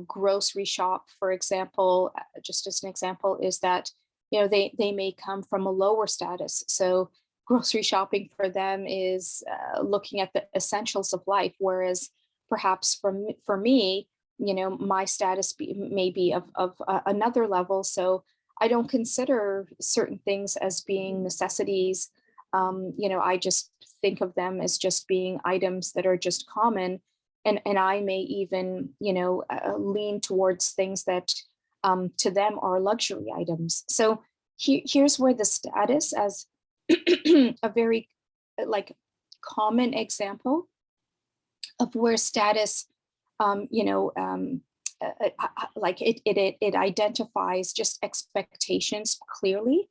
[SPEAKER 8] grocery shop, for example, just as an example, is that, they may come from a lower status. So grocery shopping for them is looking at the essentials of life, whereas perhaps for me, my status may be of another level. So I don't consider certain things as being necessities. I just think of them as just being items that are just common. And I may even, lean towards things that to them are luxury items. So here's where the status, as a very common example of where status, it identifies just expectations clearly,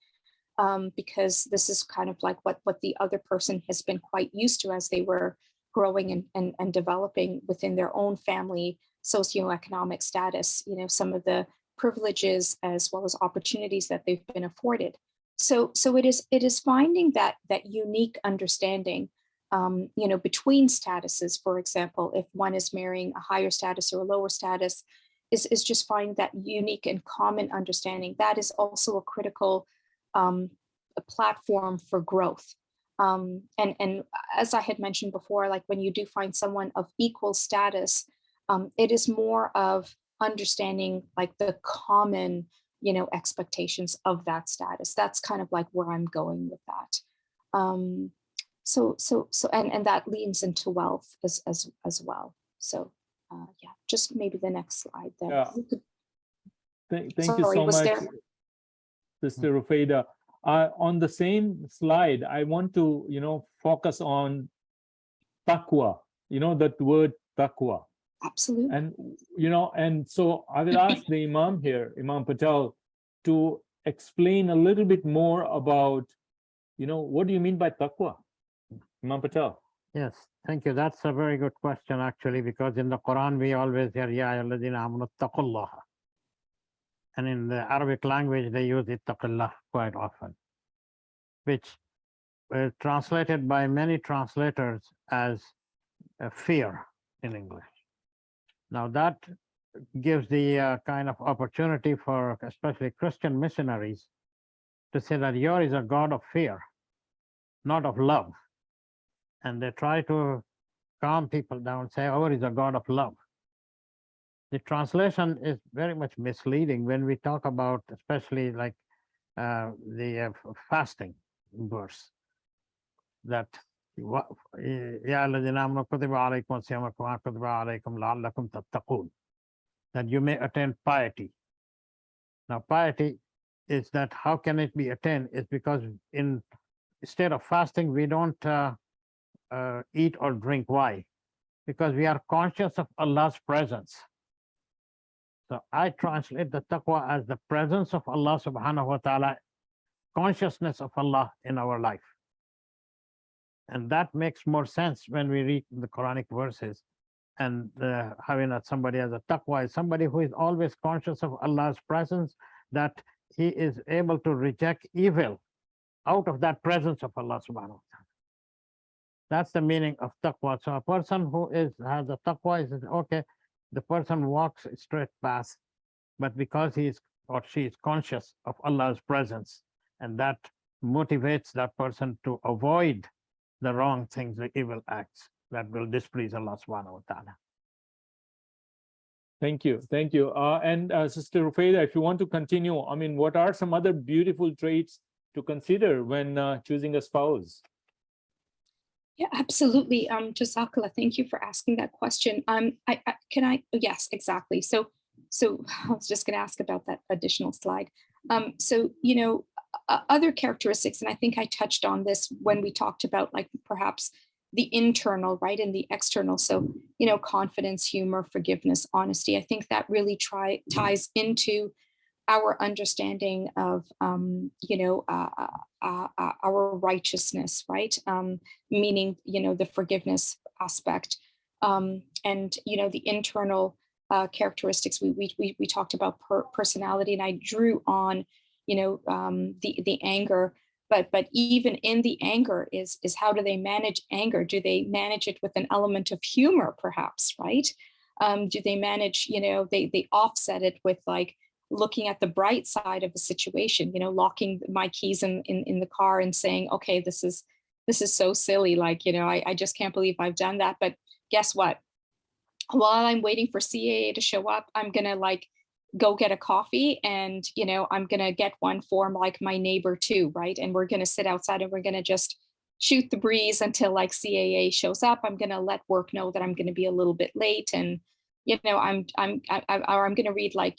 [SPEAKER 8] because this is kind of like what the other person has been quite used to as they were growing and developing within their own family socioeconomic status, some of the privileges as well as opportunities that they've been afforded. So it is finding that unique understanding, between statuses. For example, if one is marrying a higher status or a lower status, is just finding that unique and common understanding. That is also a critical a platform for growth. And as I had mentioned before, like when you do find someone of equal status, it is more of understanding like the common, expectations of that status. That's kind of like where I'm going with that. And that leans into wealth as well. So yeah, just maybe the next slide there.
[SPEAKER 1] Yeah. Thank you
[SPEAKER 8] Sorry,
[SPEAKER 1] so
[SPEAKER 8] was
[SPEAKER 1] much,
[SPEAKER 8] there-
[SPEAKER 1] Sister Rufaida. On the same slide, I want to, focus on taqwa, that word taqwa.
[SPEAKER 8] Absolutely.
[SPEAKER 1] And so I will ask the Imam here, Imam Patel, to explain a little bit more about, what do you mean by taqwa? Imam Patel.
[SPEAKER 2] Yes, thank you. That's a very good question, actually, because in the Quran, we always hear, Ya ayyuhalladhina amanu taqullah. And in the Arabic language, they use ittaqillah quite often, which is translated by many translators as fear in English. Now that gives the kind of opportunity for especially Christian missionaries to say that yours is a God of fear, not of love. And they try to calm people down, say, ours is a God of love. The translation is very much misleading when we talk about, especially like the fasting verse, that that you may attain piety. Now, piety is that how can it be attained? Is because instead of fasting, we don't eat or drink. Why? Because we are conscious of Allah's presence. So I translate the taqwa as the presence of Allah subhanahu wa ta'ala, consciousness of Allah in our life. And that makes more sense when we read the Quranic verses. And having that somebody as a taqwa is somebody who is always conscious of Allah's presence, that he is able to reject evil out of that presence of Allah subhanahu wa ta'ala. That's the meaning of taqwa. So a person who has a taqwa is, okay, the person walks a straight path, but because he is or she is conscious of Allah's presence, and that motivates that person to avoid the wrong things, the evil acts that will displease Allah subhanahu wa ta'ala.
[SPEAKER 1] Thank you. Thank you. And Sister Rufaida, if you want to continue, I mean, what are some other beautiful traits to consider when choosing a spouse?
[SPEAKER 8] Yeah, absolutely. Jazakallah, thank you for asking that question. Yes, exactly. So I was just going to ask about that additional slide. Other characteristics, and I think I touched on this when we talked about like perhaps the internal, right, and the external. So, confidence, humor, forgiveness, honesty. I think that really ties into our understanding of, our righteousness, right? Meaning, the forgiveness aspect, and the internal characteristics. We talked about personality, and I drew on, the anger. But even in the anger is how do they manage anger? Do they manage it with an element of humor, perhaps, right? Do they manage, they offset it with like looking at the bright side of the situation, locking my keys in the car and saying, okay, this is so silly. Like, I just can't believe I've done that. But guess what? While I'm waiting for CAA to show up, I'm going to like go get a coffee and, I'm going to get one for like my neighbor too. Right. And we're going to sit outside and we're going to just shoot the breeze until like CAA shows up. I'm going to let work know that I'm going to be a little bit late. And, I'm going to read like,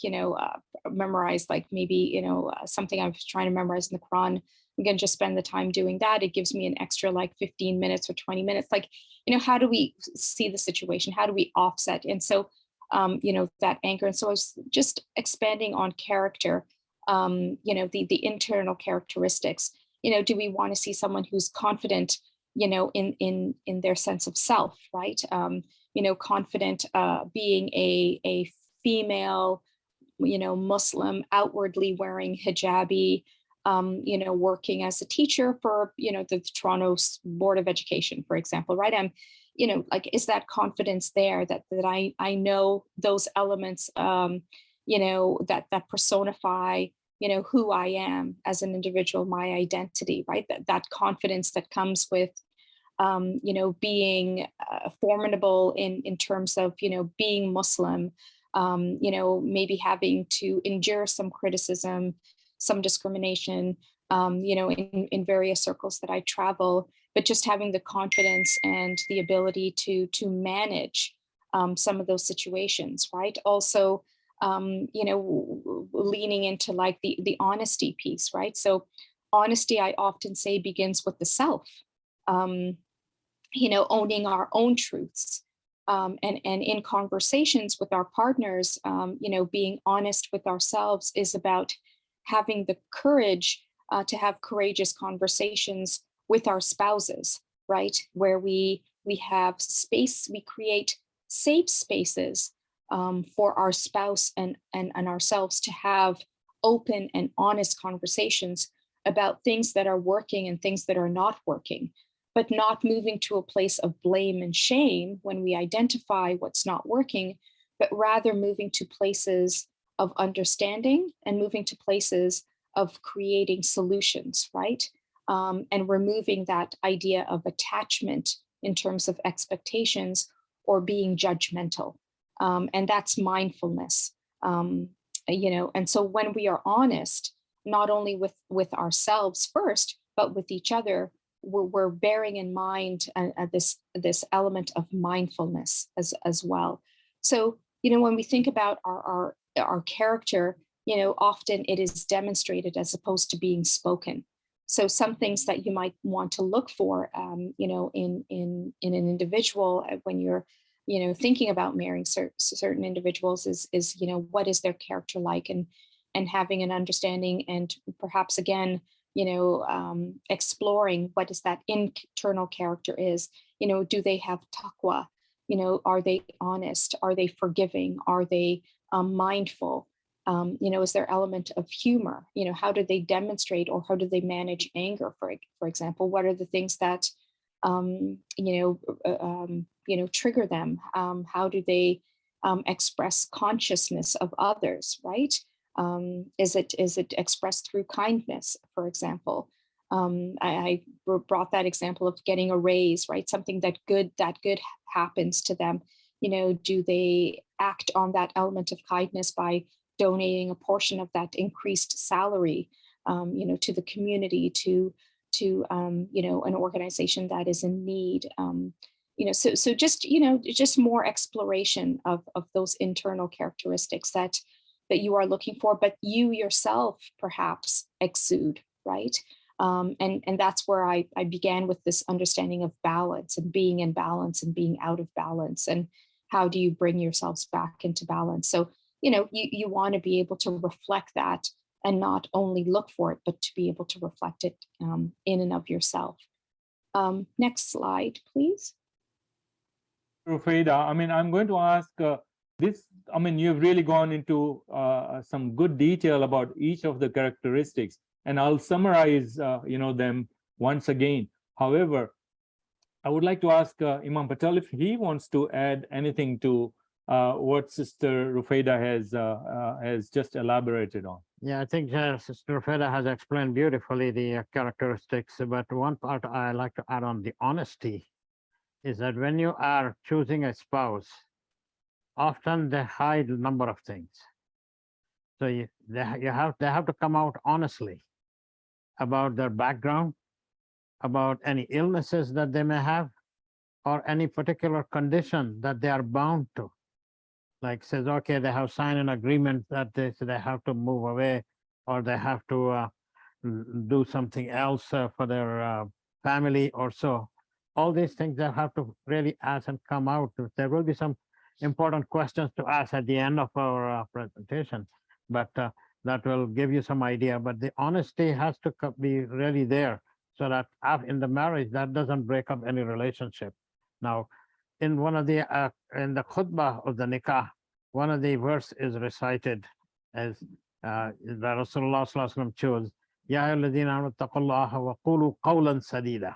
[SPEAKER 8] memorize like maybe, something I was trying to memorize in the Quran. I'm going to just spend the time doing that. It gives me an extra like 15 minutes or 20 minutes. Like, how do we see the situation? How do we offset? And so, that anger. And so I was just expanding on character, the internal characteristics. Do we want to see someone who's confident, in their sense of self, right? Confident, being a female, Muslim, outwardly wearing hijabi, working as a teacher for, the Toronto Board of Education, for example, right? I'm, like, is that confidence there that I know those elements, that personify, who I am as an individual, my identity, right? That confidence that comes with, being formidable in terms of, being Muslim, maybe having to endure some criticism, some discrimination, in various circles that I travel, but just having the confidence and the ability to manage some of those situations, right? Also, leaning into like the honesty piece, right? So honesty, I often say, begins with the self, owning our own truths. And in conversations with our partners, being honest with ourselves is about having the courage to have courageous conversations with our spouses, right? Where we have space, we create safe spaces for our spouse and ourselves to have open and honest conversations about things that are working and things that are not working, but not moving to a place of blame and shame when we identify what's not working, but rather moving to places of understanding and moving to places of creating solutions, right? And removing that idea of attachment in terms of expectations or being judgmental. And that's mindfulness. And so when we are honest, not only with ourselves first, but with each other, we're bearing in mind this element of mindfulness as well. So, when we think about our character, often it is demonstrated as opposed to being spoken. So some things that you might want to look for, in an individual when you're, thinking about marrying certain individuals is, what is their character like, and having an understanding, and perhaps again, exploring what is that internal character is. Do they have taqwa? Are they honest? Are they forgiving? Are they mindful? Is there element of humor? How do they demonstrate, or how do they manage anger, for example? What are the things that trigger them? How do they express consciousness of others, right? Is it expressed through kindness, for example? I brought that example of getting a raise, right? Something that good happens to them. Do they act on that element of kindness by donating a portion of that increased salary, to the community, to an organization that is in need? So just more exploration of those internal characteristics that you are looking for, but you yourself perhaps exude, right? And that's where I began with this understanding of balance, and being in balance and being out of balance, and how do you bring yourselves back into balance? So, you want to be able to reflect that, and not only look for it, but to be able to reflect it in and of yourself. Next slide, please.
[SPEAKER 1] Rufeda, I'm going to ask this. You've really gone into some good detail about each of the characteristics, and I'll summarize, them once again. However, I would like to ask Imam Patel if he wants to add anything to what Sister Rufeda has just elaborated on.
[SPEAKER 2] Yeah, I think Sister Rufeda has explained beautifully the characteristics, but one part I like to add on the honesty is that when you are choosing a spouse, often they hide a number of things. So they have to come out honestly about their background, about any illnesses that they may have, or any particular condition that they are bound to. Like says, okay, they have signed an agreement that they have to move away, or they have to do something else for their family or so. All these things they have to really ask and come out. There will be some important questions to ask at the end of our presentation, but that will give you some idea. But the honesty has to be really there, so that in the marriage, that doesn't break up any relationship. Now, in one of the in the khutbah of the nikah, one of the verse is recited as the Rasulullah sallallahu alaihi wasallam chose, Ya ayyuhalladhina amanu taqullaha wa qulu qawlan sadida.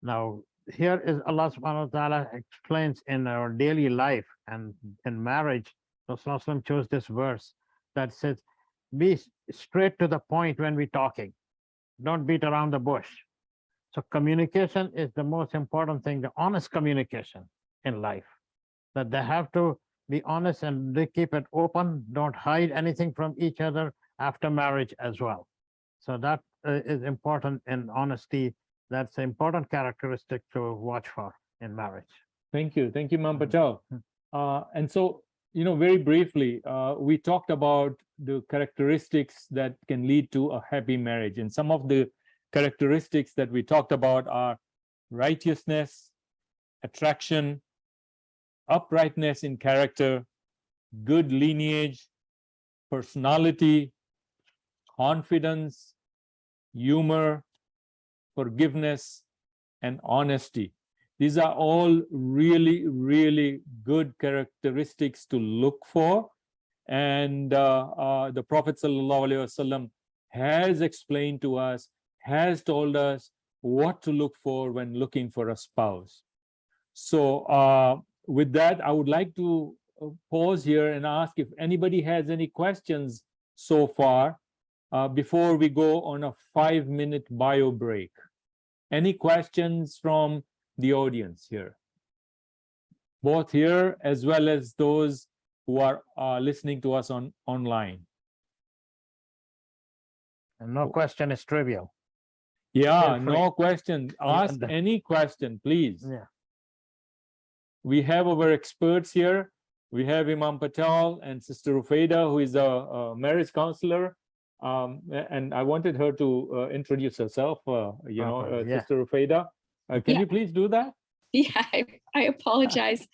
[SPEAKER 2] Now, here is Allah subhanahu wa ta'ala explains in our daily life and in marriage, Rasulullah sallallahu alaihi wasallam chose this verse that says, be straight to the point when we're talking. Don't beat around the bush. So communication is the most important thing, the honest communication in life, that they have to be honest and they keep it open. Don't hide anything from each other after marriage as well. So that is important in honesty. That's an important characteristic to watch for in marriage.
[SPEAKER 1] Thank you. Thank you, Ma'am
[SPEAKER 2] Mhm.
[SPEAKER 1] Patel. And so, very briefly, we talked about the characteristics that can lead to a happy marriage. And some of the characteristics that we talked about are righteousness, attraction, uprightness in character, good lineage, personality, confidence, humor, forgiveness, and honesty. These are all really, really good characteristics to look for. And the Prophet ﷺ has explained to us, has told us what to look for when looking for a spouse. So with that, I would like to pause here and ask if anybody has any questions so far before we go on a 5-minute bio break. Any questions from the audience here? Both here as well as those who are listening to us online.
[SPEAKER 2] And no question is trivial.
[SPEAKER 1] Yeah,
[SPEAKER 2] Feel free.
[SPEAKER 1] no question. Ask
[SPEAKER 2] and-
[SPEAKER 1] any question, please.
[SPEAKER 2] Yeah.
[SPEAKER 1] We have our experts here. We have Imam Patel and Sister Rufaida, who is a marriage counselor. And I wanted her to introduce herself,
[SPEAKER 2] Yeah.
[SPEAKER 1] Sister Rufaida. Can
[SPEAKER 8] Yeah.
[SPEAKER 1] you please do that?
[SPEAKER 8] Yeah, I apologize.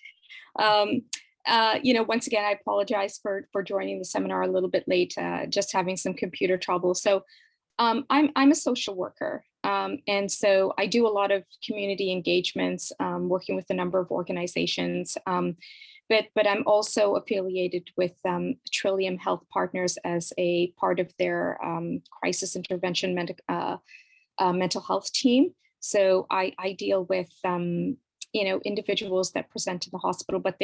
[SPEAKER 8] Once again, I apologize for joining the seminar a little bit late, just having some computer trouble. So I'm a social worker. And so I do a lot of community engagements, working with a number of organizations. But I'm also affiliated with Trillium Health Partners as a part of their crisis intervention mental health team. So I deal with individuals that present to the hospital, but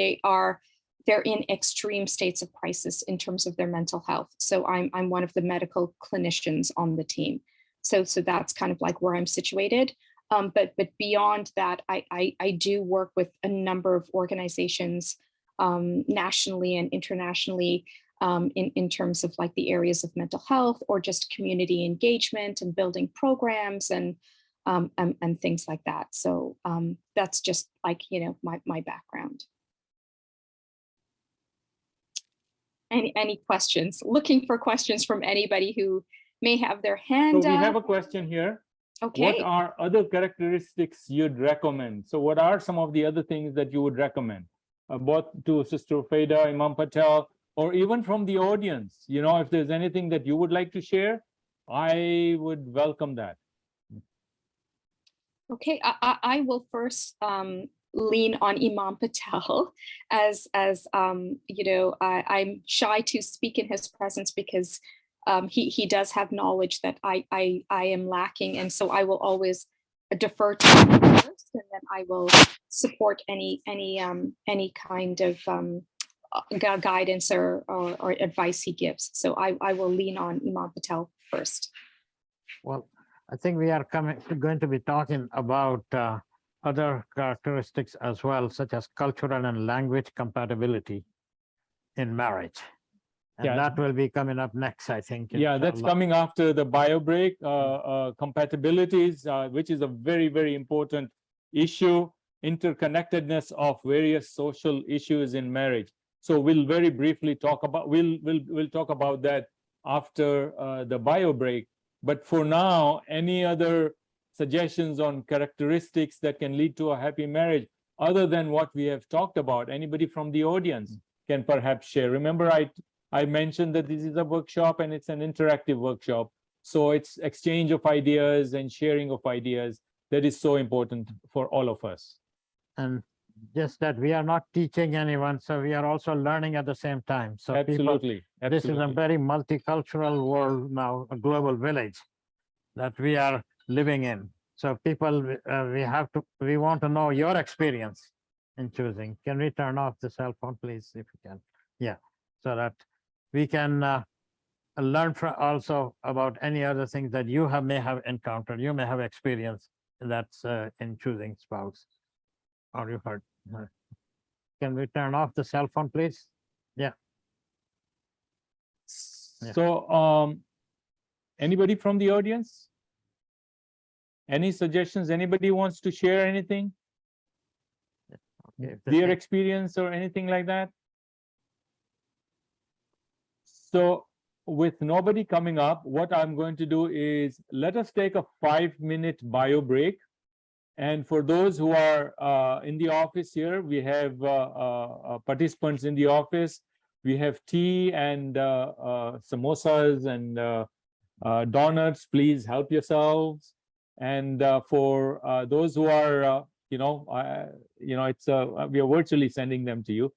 [SPEAKER 8] they're in extreme states of crisis in terms of their mental health. So I'm one of the medical clinicians on the team. So that's kind of like where I'm situated. But beyond that, I do work with a number of organizations nationally and internationally in terms of like the areas of mental health or just community engagement and building programs and things like that. So that's just like, my background. Any questions? Looking for questions from anybody who may have their hand
[SPEAKER 1] So we
[SPEAKER 8] up.
[SPEAKER 1] have a question here.
[SPEAKER 8] Okay.
[SPEAKER 1] What are other characteristics you'd recommend? So what are some of the other things that you would recommend? Both to Sister Rufaida, Imam Patel, or even from the audience, if there's anything that you would like to share, I would welcome that.
[SPEAKER 8] Okay, I will first lean on Imam Patel as I'm shy to speak in his presence because he does have knowledge that I am lacking, and so I will always defer to him first, and then I will support any kind of guidance or advice he gives. So I will lean on Imam Patel first.
[SPEAKER 2] Well, I think we are going to be talking about other characteristics as well, such as cultural and language compatibility in marriage. And
[SPEAKER 1] Yeah.
[SPEAKER 2] that will be coming up next, I think.
[SPEAKER 1] Yeah, that's
[SPEAKER 2] inshallah.
[SPEAKER 1] coming after the bio break, compatibilities, which is a very, very important issue, interconnectedness of various social issues in marriage. So we'll very briefly talk about, we'll talk about that after the bio break. But for now, any other suggestions on characteristics that can lead to a happy marriage, other than what we have talked about? Anybody from the audience can perhaps share. Remember, I mentioned that this is a workshop and it's an interactive workshop. So it's exchange of ideas and sharing of ideas that is so important for all of us.
[SPEAKER 2] And just that we are not teaching anyone, so we are also learning at the same time. So
[SPEAKER 1] Absolutely.
[SPEAKER 2] this is a very multicultural world now, a global village that we are living in. So people, we want to know your experience in choosing. Can we turn off the cell phone, please, if you can? Yeah, so that we can learn from also about any other things that you may have encountered, you may have experienced that's in choosing spouse, or you heard. can we turn off the cell phone, please? Yeah. Yeah.
[SPEAKER 1] So, anybody from the audience? Any suggestions? Anybody wants to share anything?
[SPEAKER 2] Okay, if the
[SPEAKER 1] Their
[SPEAKER 2] same-
[SPEAKER 1] experience or anything like that? So with nobody coming up, what I'm going to do is let us take a 5-minute bio break. And for those who are in the office here, we have participants in the office. We have tea and samosas and donuts. Please help yourselves. And for those who are, it's we are virtually sending them to you.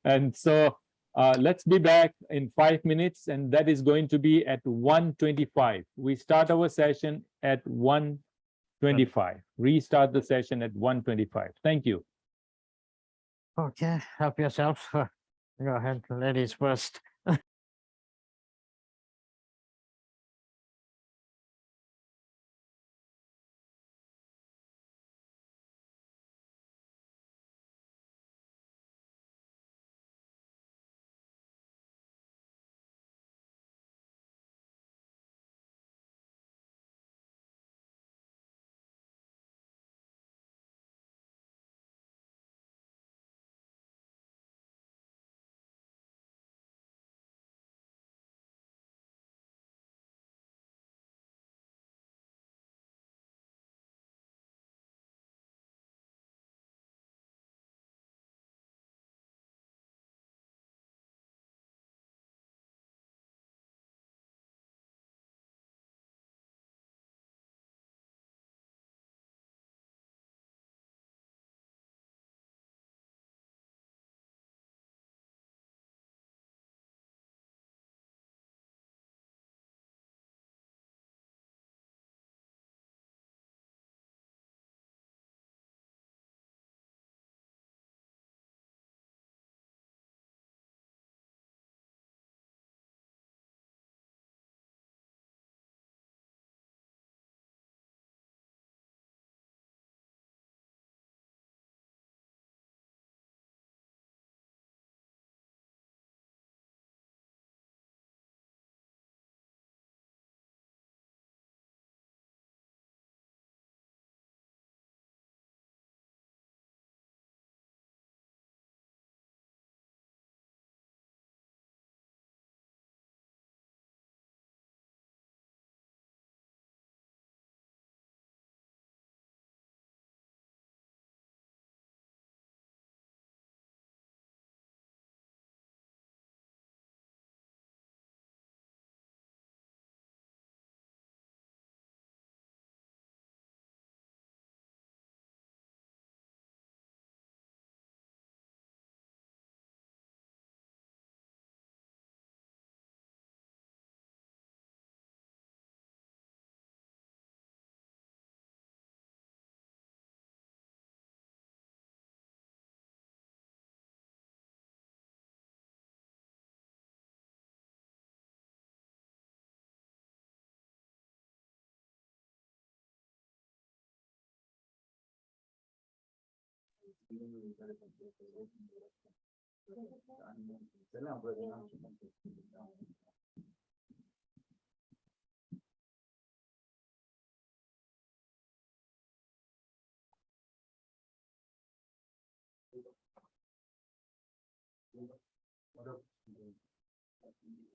[SPEAKER 1] And so let's be back in 5 minutes, and that is going to be at 1:25. We start our session at 1:25. Restart the session at 1:25. Thank you.
[SPEAKER 2] Okay, help yourself. Go ahead, ladies first.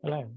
[SPEAKER 2] Hello.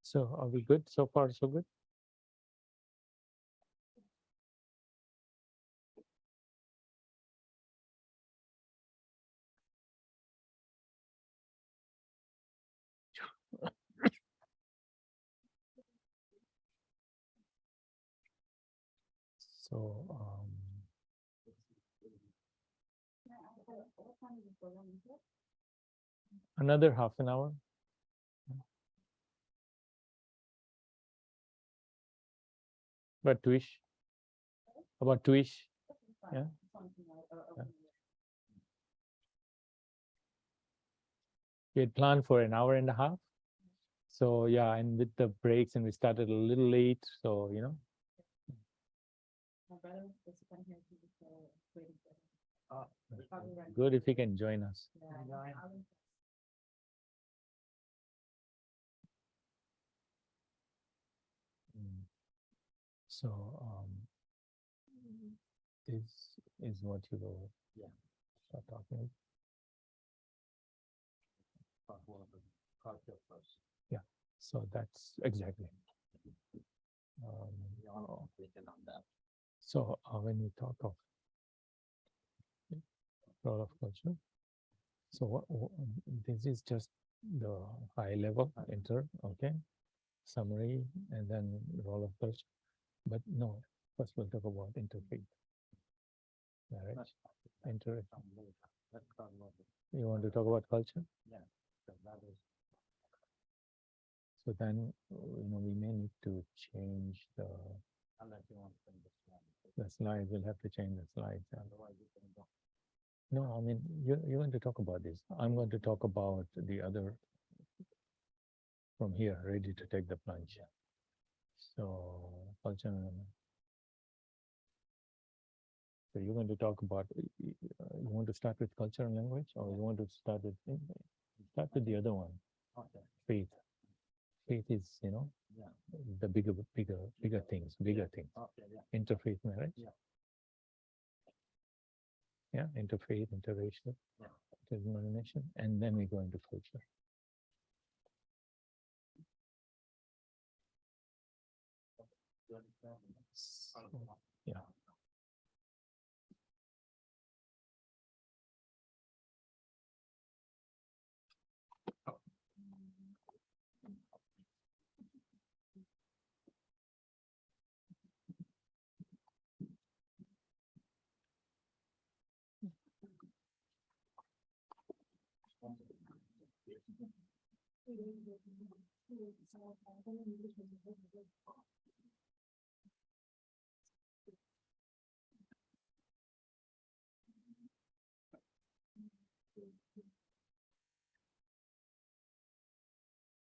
[SPEAKER 1] So are we good? So far, so good? So, another half an hour. About two-ish. About two-ish. Yeah. Yeah. We had planned for an hour and a half. So yeah, and with the breaks, and we started a little late. So, you know. Good if he can join us. Mm. So this is what you will start talking. Yeah, so that's exactly. So when you talk of role of culture, so this is just the high level okay, summary, and then role of culture. But no, first we'll talk about interfaith marriage. You want to talk about culture? So then, we may need to change the slides. We'll have to change the slides. No, I mean, you're going to talk about this. I'm going to talk about the other from here, ready to take the plunge. So, culture. So you're going to talk about, you want to start with culture and language, or you want to start with the other one? Faith. Faith is, the bigger things. Interfaith marriage. Yeah, interfaith, interracial, interdenomination, and then we go into culture. So, yeah.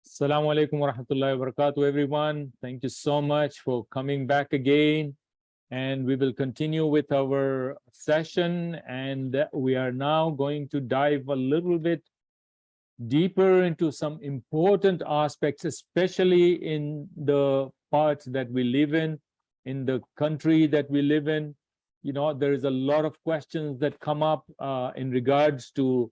[SPEAKER 1] Assalamu alaikum wa rahmatullahi wa barakatuh, everyone. Thank you so much for coming back again. And we will continue with our session. And we are now going to dive a little bit deeper into some important aspects, especially in the parts that we live in the country that we live in. There is a lot of questions that come up in regards to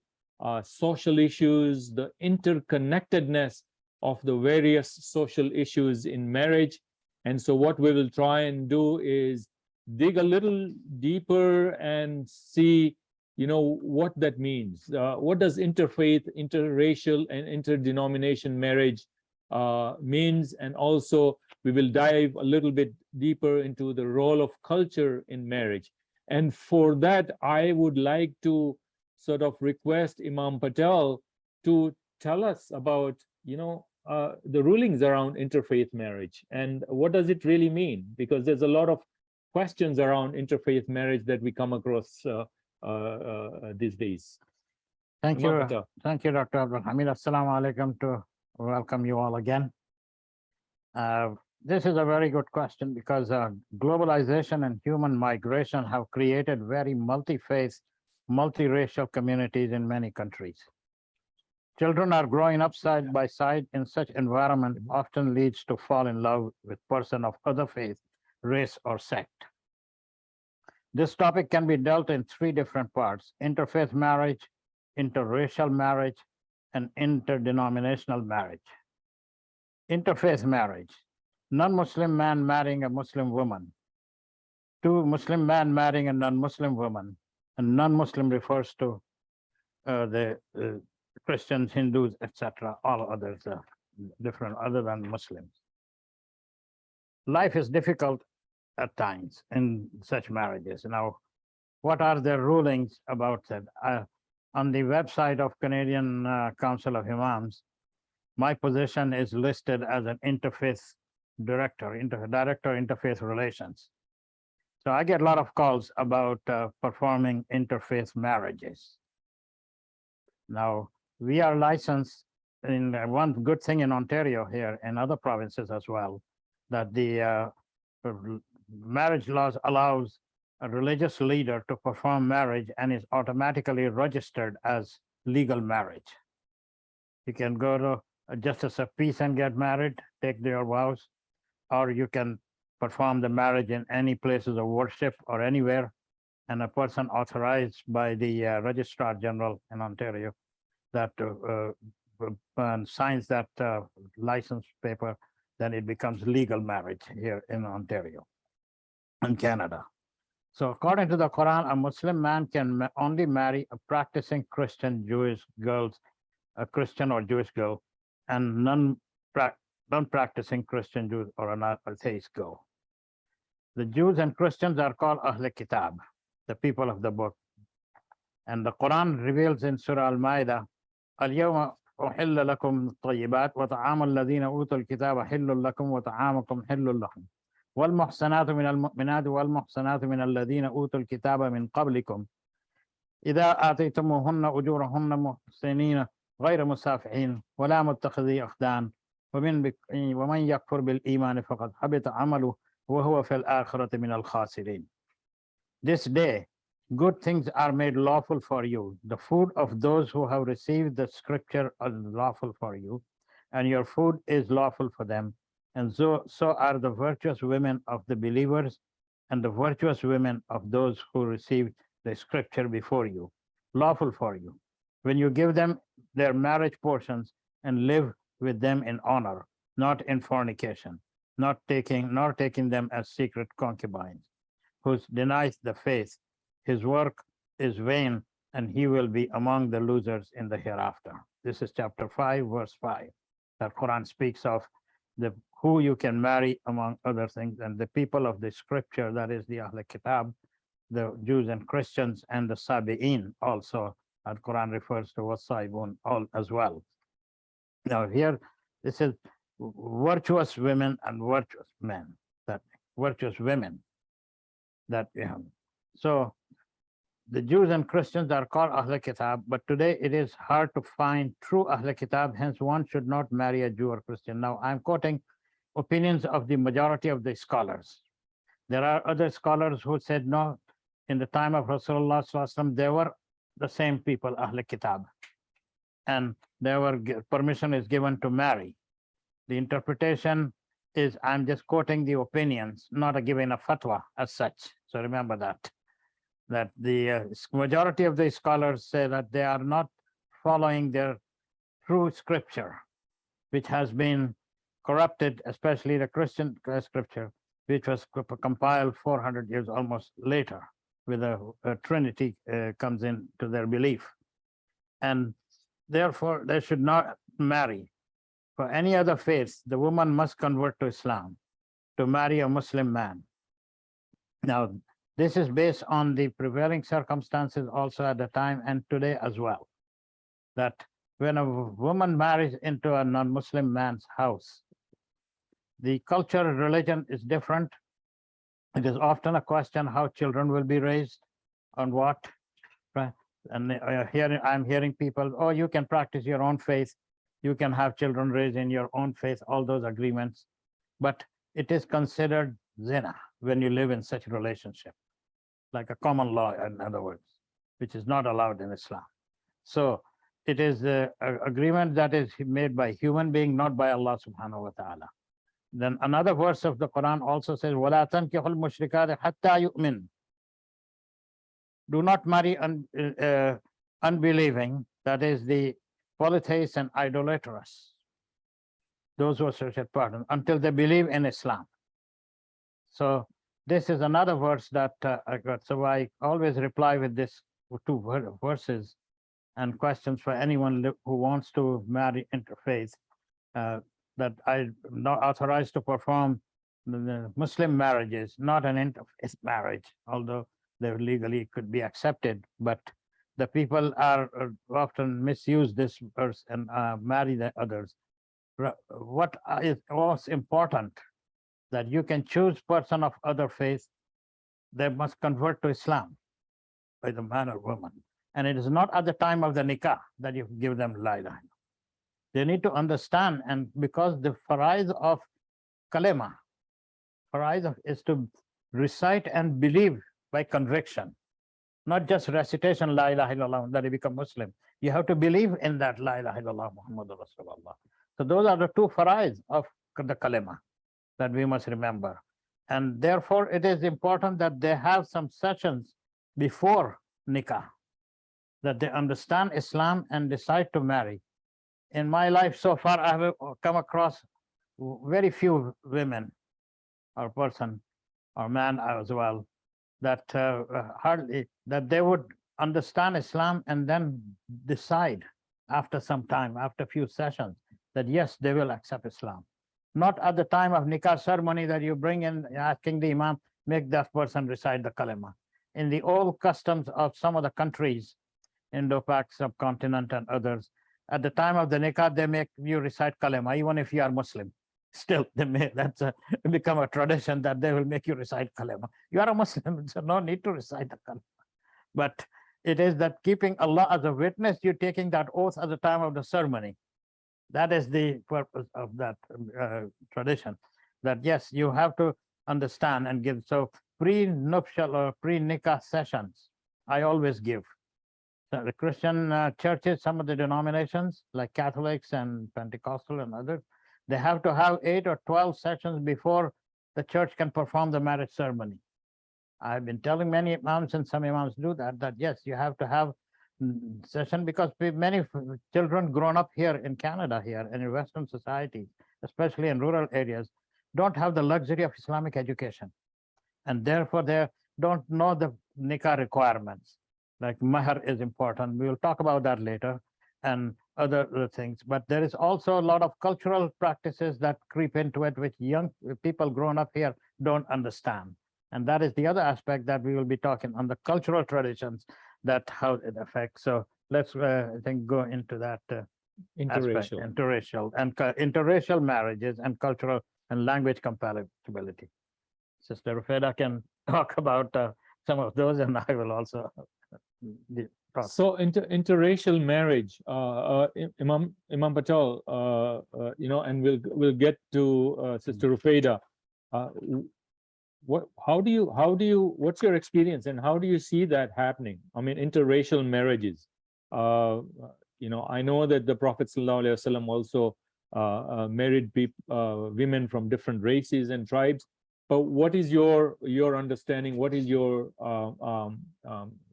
[SPEAKER 1] social issues, the interconnectedness of the various social issues in marriage. And so what we will try and do is dig a little deeper and see, what that means. What does interfaith, interracial, and interdenomination marriage means? And also we will dive a little bit deeper into the role of culture in marriage. And for that, I would like to sort of request Imam Patel to tell us about, the rulings around interfaith marriage and what does it really mean? Because there's a lot of questions around interfaith marriage that we come across these days.
[SPEAKER 2] Thank
[SPEAKER 1] Imam
[SPEAKER 2] you.
[SPEAKER 1] Patel.
[SPEAKER 2] Thank you, Dr. Abdul Hamid. Assalamu alaikum, to welcome you all again. This is a very good question because globalization and human migration have created very multi-faith, multiracial communities in many countries. Children are growing up side by side in such environment often leads to fall in love with person of other faith, race, or sect. This topic can be dealt in three different parts: interfaith marriage, interracial marriage, and interdenominational marriage. Interfaith marriage: non-Muslim man marrying a Muslim woman, two Muslim men marrying a non-Muslim woman, and non-Muslim refers to the Christians, Hindus, etc., all others different other than Muslims. Life is difficult at times in such marriages. Now, what are the rulings about that? On the website of Canadian Council of Imams, my position is listed as an interfaith director, director interfaith relations. So I get a lot of calls about performing interfaith marriages. Now, we are licensed in one good thing in Ontario here and other provinces as well, that the marriage laws allows a religious leader to perform marriage and is automatically registered as legal marriage. You can go to a justice of peace and get married, take their vows, or you can perform the marriage in any places of worship or anywhere, and a person authorized by the Registrar General in Ontario that signs that license paper, then it becomes legal marriage here in Ontario and Canada. So according to the Quran, a Muslim man can only marry a practicing Christian Jewish girls, a Christian or Jewish girl, and non-practicing Christian Jews or an atheist girl. The Jews and Christians are called Ahl Kitab, the people of the book. And the Quran reveals in Surah Al-Ma'idah, اليوم أحل لكم الطيبات وطعام الذين أوتوا الكتاب حل لكم وطعامكم حل لهم والمحصنات من المؤمنات والمحصنات من الذين أوتوا الكتاب من قبلكم إذا آتيتموهن أجورهن محسنين غير مسافحين ولا متخذي أخدان ومن يكفر بالإيمان فقد حبط عمله وهو في الآخرة من الخاسرين. This day, good things are made lawful for you. The food of those who have received the scripture is lawful for you, and your food is lawful for them. And so are the virtuous women of the believers and the virtuous women of those who received the scripture before you, lawful for you. When you give them their marriage portions and live with them in honor, not in fornication, nor taking them as secret concubines, who denies the faith, his work is vain, and he will be among the losers in the hereafter. This is chapter 5, verse 5. The Quran speaks of who you can marry, among other things, and the people of the scripture, that is the Ahl Kitab, the Jews and Christians, and the Sabi'in also. The Quran refers to Wasaibun all as well. Now here, this is virtuous women and virtuous men, that virtuous women that we have. So the Jews and Christians are called Ahl Kitab, but today it is hard to find true Ahl Kitab, hence one should not marry a Jew or Christian. Now I'm quoting opinions of the majority of the scholars. There are other scholars who said no, in the time of Rasulullah Sallallahu Alaihi Wasallam, they were the same people, Ahl Kitab, and there were permission is given to marry. The interpretation is, I'm just quoting the opinions, not giving a fatwa as such. So remember that the majority of the scholars say that they are not following their true scripture, which has been corrupted, especially the Christian scripture, which was compiled 400 years almost later, with a Trinity comes into their belief. And therefore, they should not marry. For any other faith, the woman must convert to Islam to marry a Muslim man. Now, this is based on the prevailing circumstances also at the time and today as well, that when a woman marries into a non-Muslim man's house, the culture and religion is different. It is often a question how children will be raised, on what, right? And I'm hearing people, oh, you can practice your own faith, you can have children raised in your own faith, all those agreements, but it is considered zina when you live in such a relationship, like a common law, in other words, which is not allowed in Islam. So it is an agreement that is made by human being, not by Allah subhanahu wa ta'ala. Then another verse of the Quran also says, وَلَا تَنْكِحُ الْمُشْرِكَاتِ حَتَّى يُؤْمِنْ. Do not marry unbelieving, that is the polytheists and idolaters, those who are searching pardon, until they believe in Islam. So this is another verse that I got. So I always reply with this two verses and questions for anyone who wants to marry interfaith, that I'm not authorized to perform the Muslim marriages, not an interfaith marriage, although they legally could be accepted, but the people are often misuse this verse and marry the others. What is most important, that you can choose person of other faith, they must convert to Islam by the man or woman. And it is not at the time of the nikah that you give them la ilaha illallah. They need to understand, and because the farais of kalima, is to recite and believe by conviction, not just recitation la ilaha illallah that you become Muslim. You have to believe in that la ilaha illallah Muhammadur Rasulullah. So those are the two farais of the kalima that we must remember. And therefore it is important that they have some sessions before nikah, that they understand Islam and decide to marry. In my life so far, I have come across very few women or person or man as well, that hardly, that they would understand Islam and then decide after some time, after a few sessions, that yes, they will accept Islam. Not at the time of nikah ceremony that you bring in asking the imam, make that person recite the kalima. In the old customs of some of the countries, Indo-Pak subcontinent and others, at the time of the nikah, they make you recite kalima, even if you are Muslim. Still, they may, that's become a tradition that they will make you recite kalima. You are a Muslim, so no need to recite the kalima. But it is that keeping Allah as a witness, you're taking that oath at the time of the ceremony. That is the purpose of that tradition, that yes, you have to understand and give. So pre-nuptial or pre-nikah sessions, I always give. So the Christian churches, some of the denominations like Catholics and Pentecostal and others, they have to have 8 or 12 sessions before the church can perform the marriage ceremony. I've been telling many imams, and some imams do that, that yes, you have to have session, because many children grown up here in Canada here and in Western societies, especially in rural areas, don't have the luxury of Islamic education. And therefore they don't know the nikah requirements. Like mahar is important. We will talk about that later and other things. But there is also a lot of cultural practices that creep into it, which young people grown up here don't understand. And that is the other aspect that we will be talking on, the cultural traditions, that how it affects. So let's, I think, go into that aspect, interracial marriages and cultural and language compatibility. Sister Rufeda can talk about some of those, and I will also talk.
[SPEAKER 1] So interracial marriage, Imam Patel, and we'll get to Sister Rufeda. What's your experience, and how do you see that happening? I mean, interracial marriages. I know that the Prophet ﷺ also married women from different races and tribes. But what is your understanding? What is your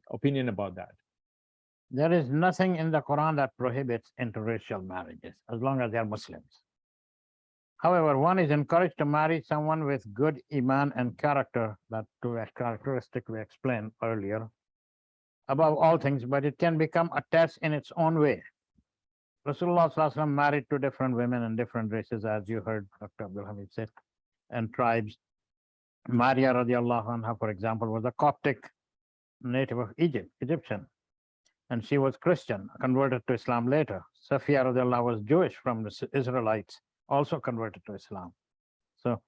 [SPEAKER 1] opinion about that?
[SPEAKER 2] There is nothing in the Quran that prohibits interracial marriages, as long as they are Muslims. However, one is encouraged to marry someone with good iman and character, that characteristic we explained earlier, above all things, but it can become a test in its own way. Rasulullah ﷺ married 2 different women and different races, as you heard Dr. Abdul Hamid say, and tribes. Maria radiallahu anha, for example, was a Coptic native of Egyptian, and she was Christian, converted to Islam later. Safiya radiallahu was Jewish from the Israelites, also converted to Islam. So,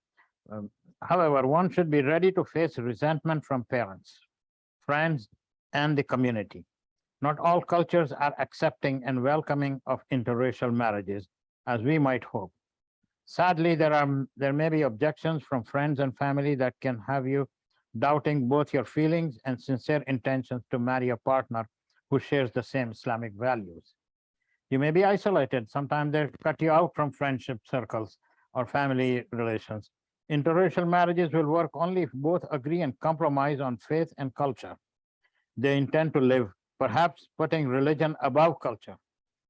[SPEAKER 2] however, one should be ready to face resentment from parents, friends, and the community. Not all cultures are accepting and welcoming of interracial marriages, as we might hope. Sadly, there may be objections from friends and family that can have you doubting both your feelings and sincere intentions to marry a partner who shares the same Islamic values. You may be isolated. Sometimes they cut you out from friendship circles or family relations. Interracial marriages will work only if both agree and compromise on faith and culture they intend to live, perhaps putting religion above culture.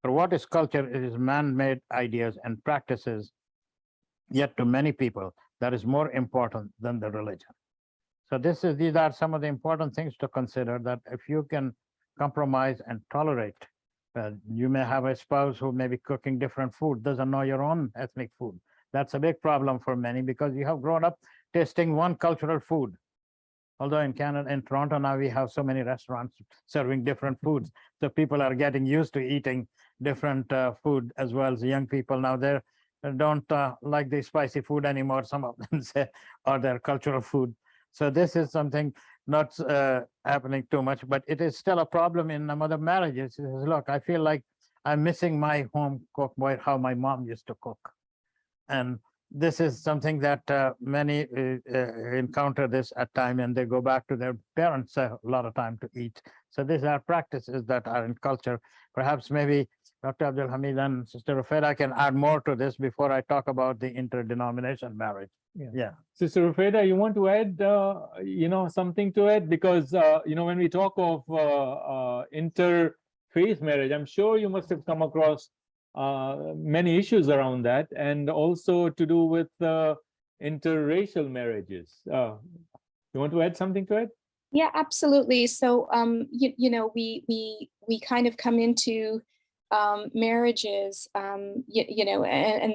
[SPEAKER 2] For what is culture? It is man-made ideas and practices. Yet to many people, that is more important than the religion. So these are some of the important things to consider, that if you can compromise and tolerate, you may have a spouse who may be cooking different food, doesn't know your own ethnic food, That's a big problem for many because you have grown up tasting one cultural food. Although in Canada, in Toronto now, we have so many restaurants serving different foods. So people are getting used to eating different food as well as young people now. They don't like the spicy food anymore, some of them say, or their cultural food. So this is something not happening too much, but it is still a problem in some other marriages. It says, look, I feel like I'm missing my home cook, how my mom used to cook. And this is something that many encounter this at time, and they go back to their parents a lot of time to eat. So these are practices that are in culture. Perhaps maybe Dr. Abdul Hamid and Sister Rufeda can add more to this before I talk about the interdenomination marriage. Yeah.
[SPEAKER 1] Sister Rufeda, you want to add, something to it? Because, when we talk of interfaith marriage, I'm sure you must have come across many issues around that, and also to do with interracial marriages. You want to add something to it?
[SPEAKER 8] Yeah, absolutely. So, we kind of come into marriages, and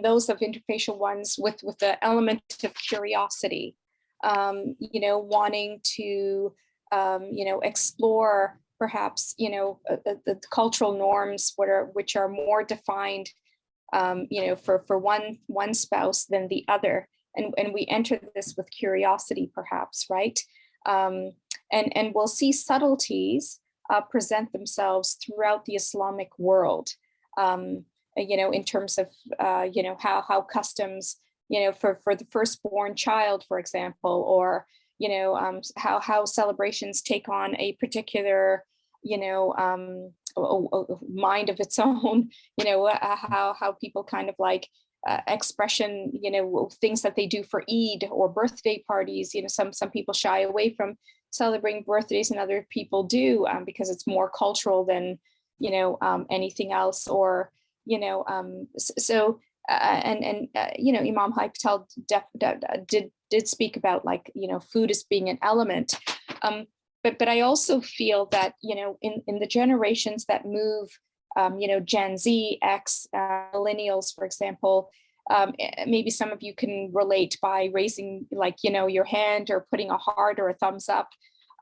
[SPEAKER 8] those of interfacial ones with the element of curiosity, wanting to, explore perhaps, the cultural norms which are more defined, for one spouse than the other. And we enter this with curiosity, perhaps, right? And we'll see subtleties present themselves throughout the Islamic world, in terms of, how customs, for the firstborn child, for example, or, how celebrations take on a particular, mind of its own, how people kind of like expression, things that they do for Eid or birthday parties. Some people shy away from celebrating birthdays and other people do, because it's more cultural than, anything else, or, Imam Hai Patel did speak about, like, food as being an element. But I also feel that, in the generations that move, Gen Z, X, millennials, for example, maybe some of you can relate by raising, like, your hand or putting a heart or a thumbs up,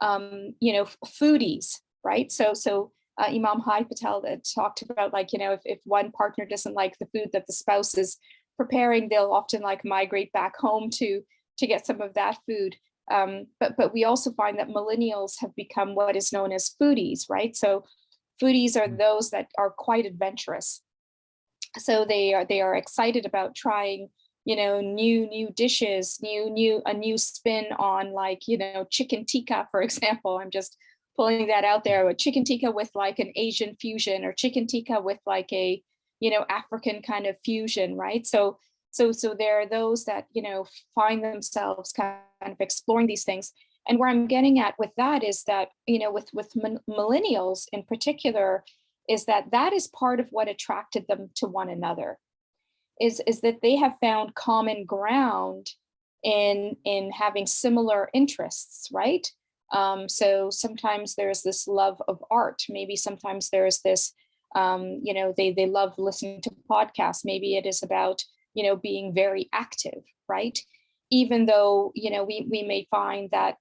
[SPEAKER 8] foodies, right? So Imam Hai Patel talked about, like, if one partner doesn't like the food that the spouse is preparing, they'll often like migrate back home to get some of that food. But we also find that millennials have become what is known as foodies, right? So foodies are those that are quite adventurous. So they are excited about trying, new dishes, a new spin on, like, chicken tikka, for example. I'm just pulling that out there, with chicken tikka with like an Asian fusion, or chicken tikka with like a, African kind of fusion, right? So there are those that, find themselves kind of exploring these things. And where I'm getting at with that is that, with millennials in particular, is that is part of what attracted them to one another, is that they have found common ground in having similar interests, right? So sometimes there's this love of art. Maybe sometimes there's this, they love listening to podcasts. Maybe it is about, being very active, right? Even though, we may find that,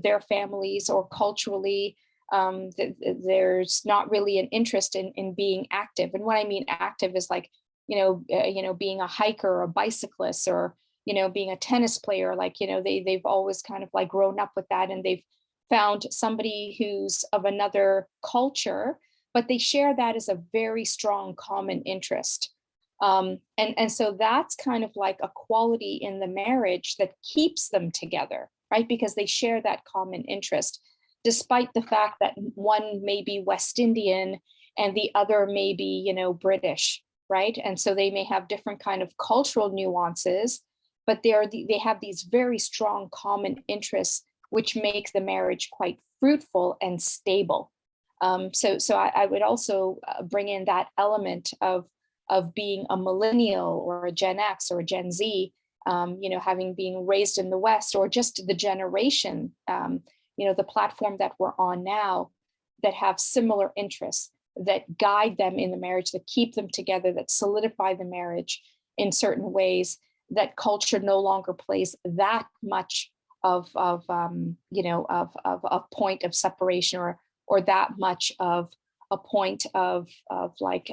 [SPEAKER 8] their families or culturally, there's not really an interest in being active. And what I mean active is like, being a hiker or a bicyclist, or, being a tennis player, like, they've always kind of like grown up with that, and they've found somebody who's of another culture, but they share that as a very strong common interest. And so that's kind of like a quality in the marriage that keeps them together, right? Because they share that common interest, despite the fact that one may be West Indian and the other may be, British, right? And so they may have different kind of cultural nuances, but they have these very strong common interests, which make the marriage quite fruitful and stable. So I would also bring in that element of being a millennial or a Gen X or a Gen Z, having been raised in the West, or just the generation, the platform that we're on now, that have similar interests, that guide them in the marriage, that keep them together, that solidify the marriage. in certain ways, that culture no longer plays that much of a point of separation, or that much of a point of like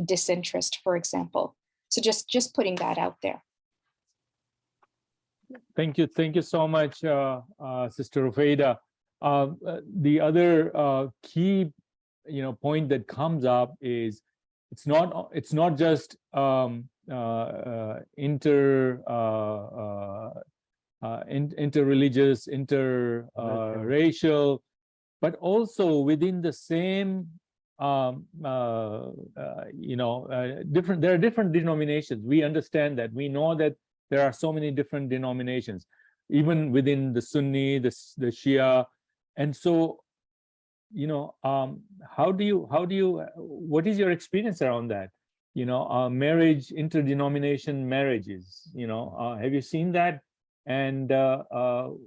[SPEAKER 8] disinterest, for example. So just putting that out there.
[SPEAKER 1] Thank you so much, Sister Rufeida. The other key, point that comes up is it's not just interreligious, interracial, but also within the same different. There are different denominations. We understand that. We know that there are so many different denominations, even within the Sunni, the Shia, and so how do you what is your experience around that? Marriage, interdenomination marriages. Have you seen that? And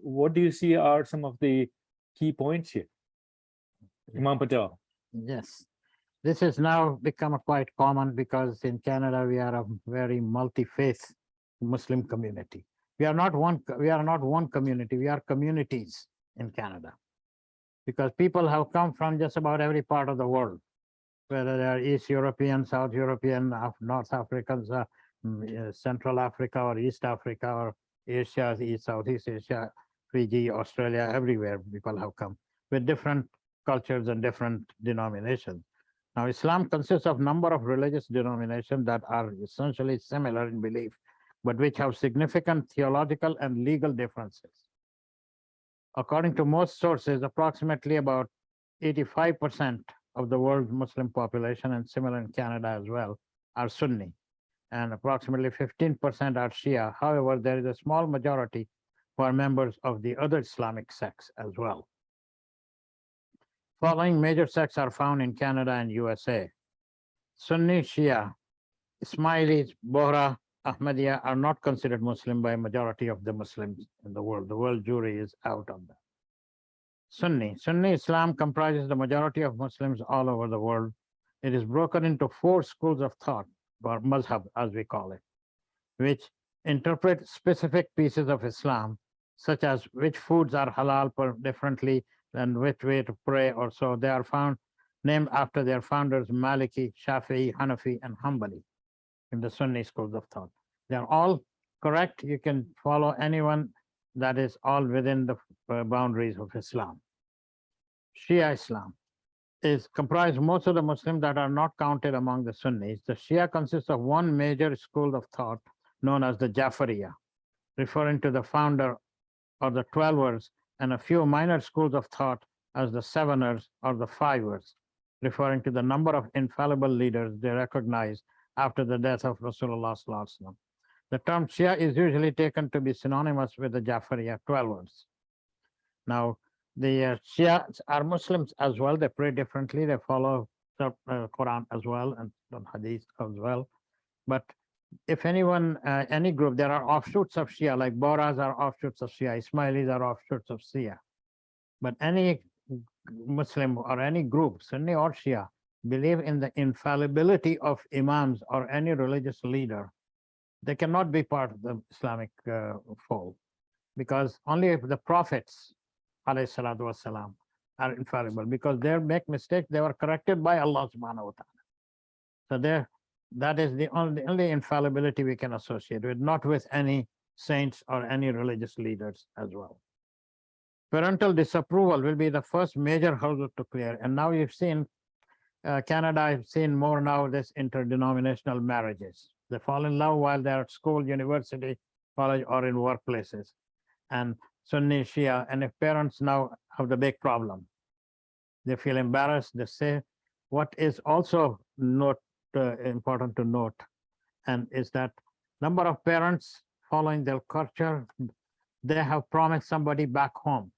[SPEAKER 1] what do you see are some of the key points here? Imam Patel.
[SPEAKER 2] Yes, this has now become quite common because in Canada we are a very multi-faith Muslim community. We are not one community, we are communities in Canada, because people have come from just about every part of the world, whether they are East European, South European, North Africans, Central Africa or East Africa or Asia, Southeast Asia, Fiji, Australia, everywhere people have come with different cultures and different denominations. Now, Islam consists of a number of religious denominations that are essentially similar in belief, but which have significant theological and legal differences. According to most sources, approximately about 85% of the world's Muslim population, and similar in Canada as well, are Sunni, and approximately 15% are Shia. However, there is a small majority who are members of the other Islamic sects as well. Following major sects are found in Canada and USA. Sunni, Shia, Ismailis, Bohra, Ahmadiyya are not considered Muslim by a majority of the Muslims in the world. The world jury is out on that. Sunni Islam comprises the majority of Muslims all over the world. It is broken into 4 schools of thought, or mazhab as we call it, which interpret specific pieces of Islam, such as which foods are halal differently than which way to pray, or so. They are named after their founders, Maliki, Shafi'i, Hanafi, and Hanbali in the Sunni schools of thought. They are all correct. You can follow anyone that is all within the boundaries of Islam. Shia Islam is comprised most of the Muslims that are not counted among the Sunnis. The Shia consists of one major school of thought known as the Jafariya, referring to the founder or the 12ers, and a few minor schools of thought as the 7ers or the 5ers, referring to the number of infallible leaders they recognize after the death of Rasulullah Sallallahu Alaihi Wasallam. The term Shia is usually taken to be synonymous with the Jafariya 12ers. Now, the Shia are Muslims as well. They pray differently. They follow the Quran as well and the Hadith as well. But if anyone, any group, there are offshoots of Shia, like Bohras are offshoots of Shia, Ismailis are offshoots of Shia. But any Muslim or any group, Sunni or Shia, believe in the infallibility of imams or any religious leader. They cannot be part of the Islamic fold, because only if the prophets, alayhi salatu wasalam, are infallible, because they make mistakes, they were corrected by Allah subhanahu wa ta'ala. So that is the only infallibility we can associate with, not with any saints or any religious leaders as well. Parental disapproval will be the first major hurdle to clear. And now you've seen Canada, I've seen more now this interdenominational marriages. They fall in love while they're at school, university, college, or in workplaces. And Sunni, Shia, and if parents now have the big problem, they feel embarrassed. They say, what is also important to note, and is that number of parents following their culture, they have promised somebody back home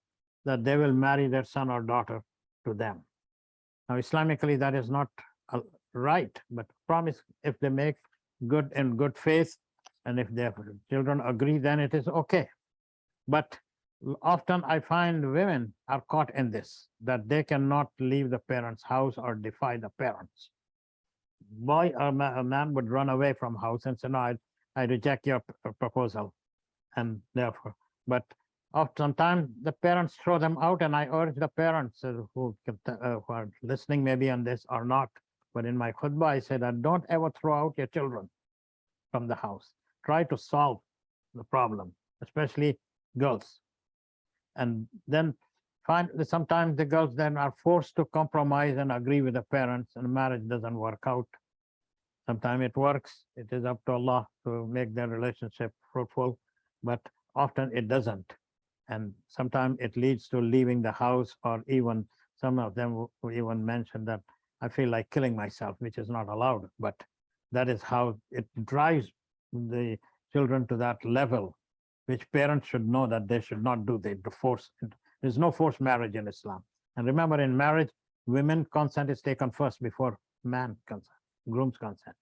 [SPEAKER 2] that they will marry their son or daughter to them. Now, Islamically, that is not right, but promise, if they make good in good faith, and if their children agree, then it is okay. But often I find women are caught in this, that they cannot leave the parents' house or defy the parents. boy or a man would run away from house and say, no, I reject your proposal. And therefore, but sometimes the parents throw them out, and I urge the parents who are listening maybe on this or not, but in my khutbah, I said that don't ever throw out your children from the house. Try to solve the problem, especially girls. And then sometimes the girls then are forced to compromise and agree with the parents, and marriage doesn't work out. Sometimes it works. It is up to Allah to make their relationship fruitful, but often it doesn't. And sometimes it leads to leaving the house, or even some of them who even mentioned that I feel like killing myself, which is not allowed. But that is how it drives the children to that level, which parents should know that they should not do. They force. There's no forced marriage in Islam. And remember, in marriage, women consent is taken first before man consent, groom's consent.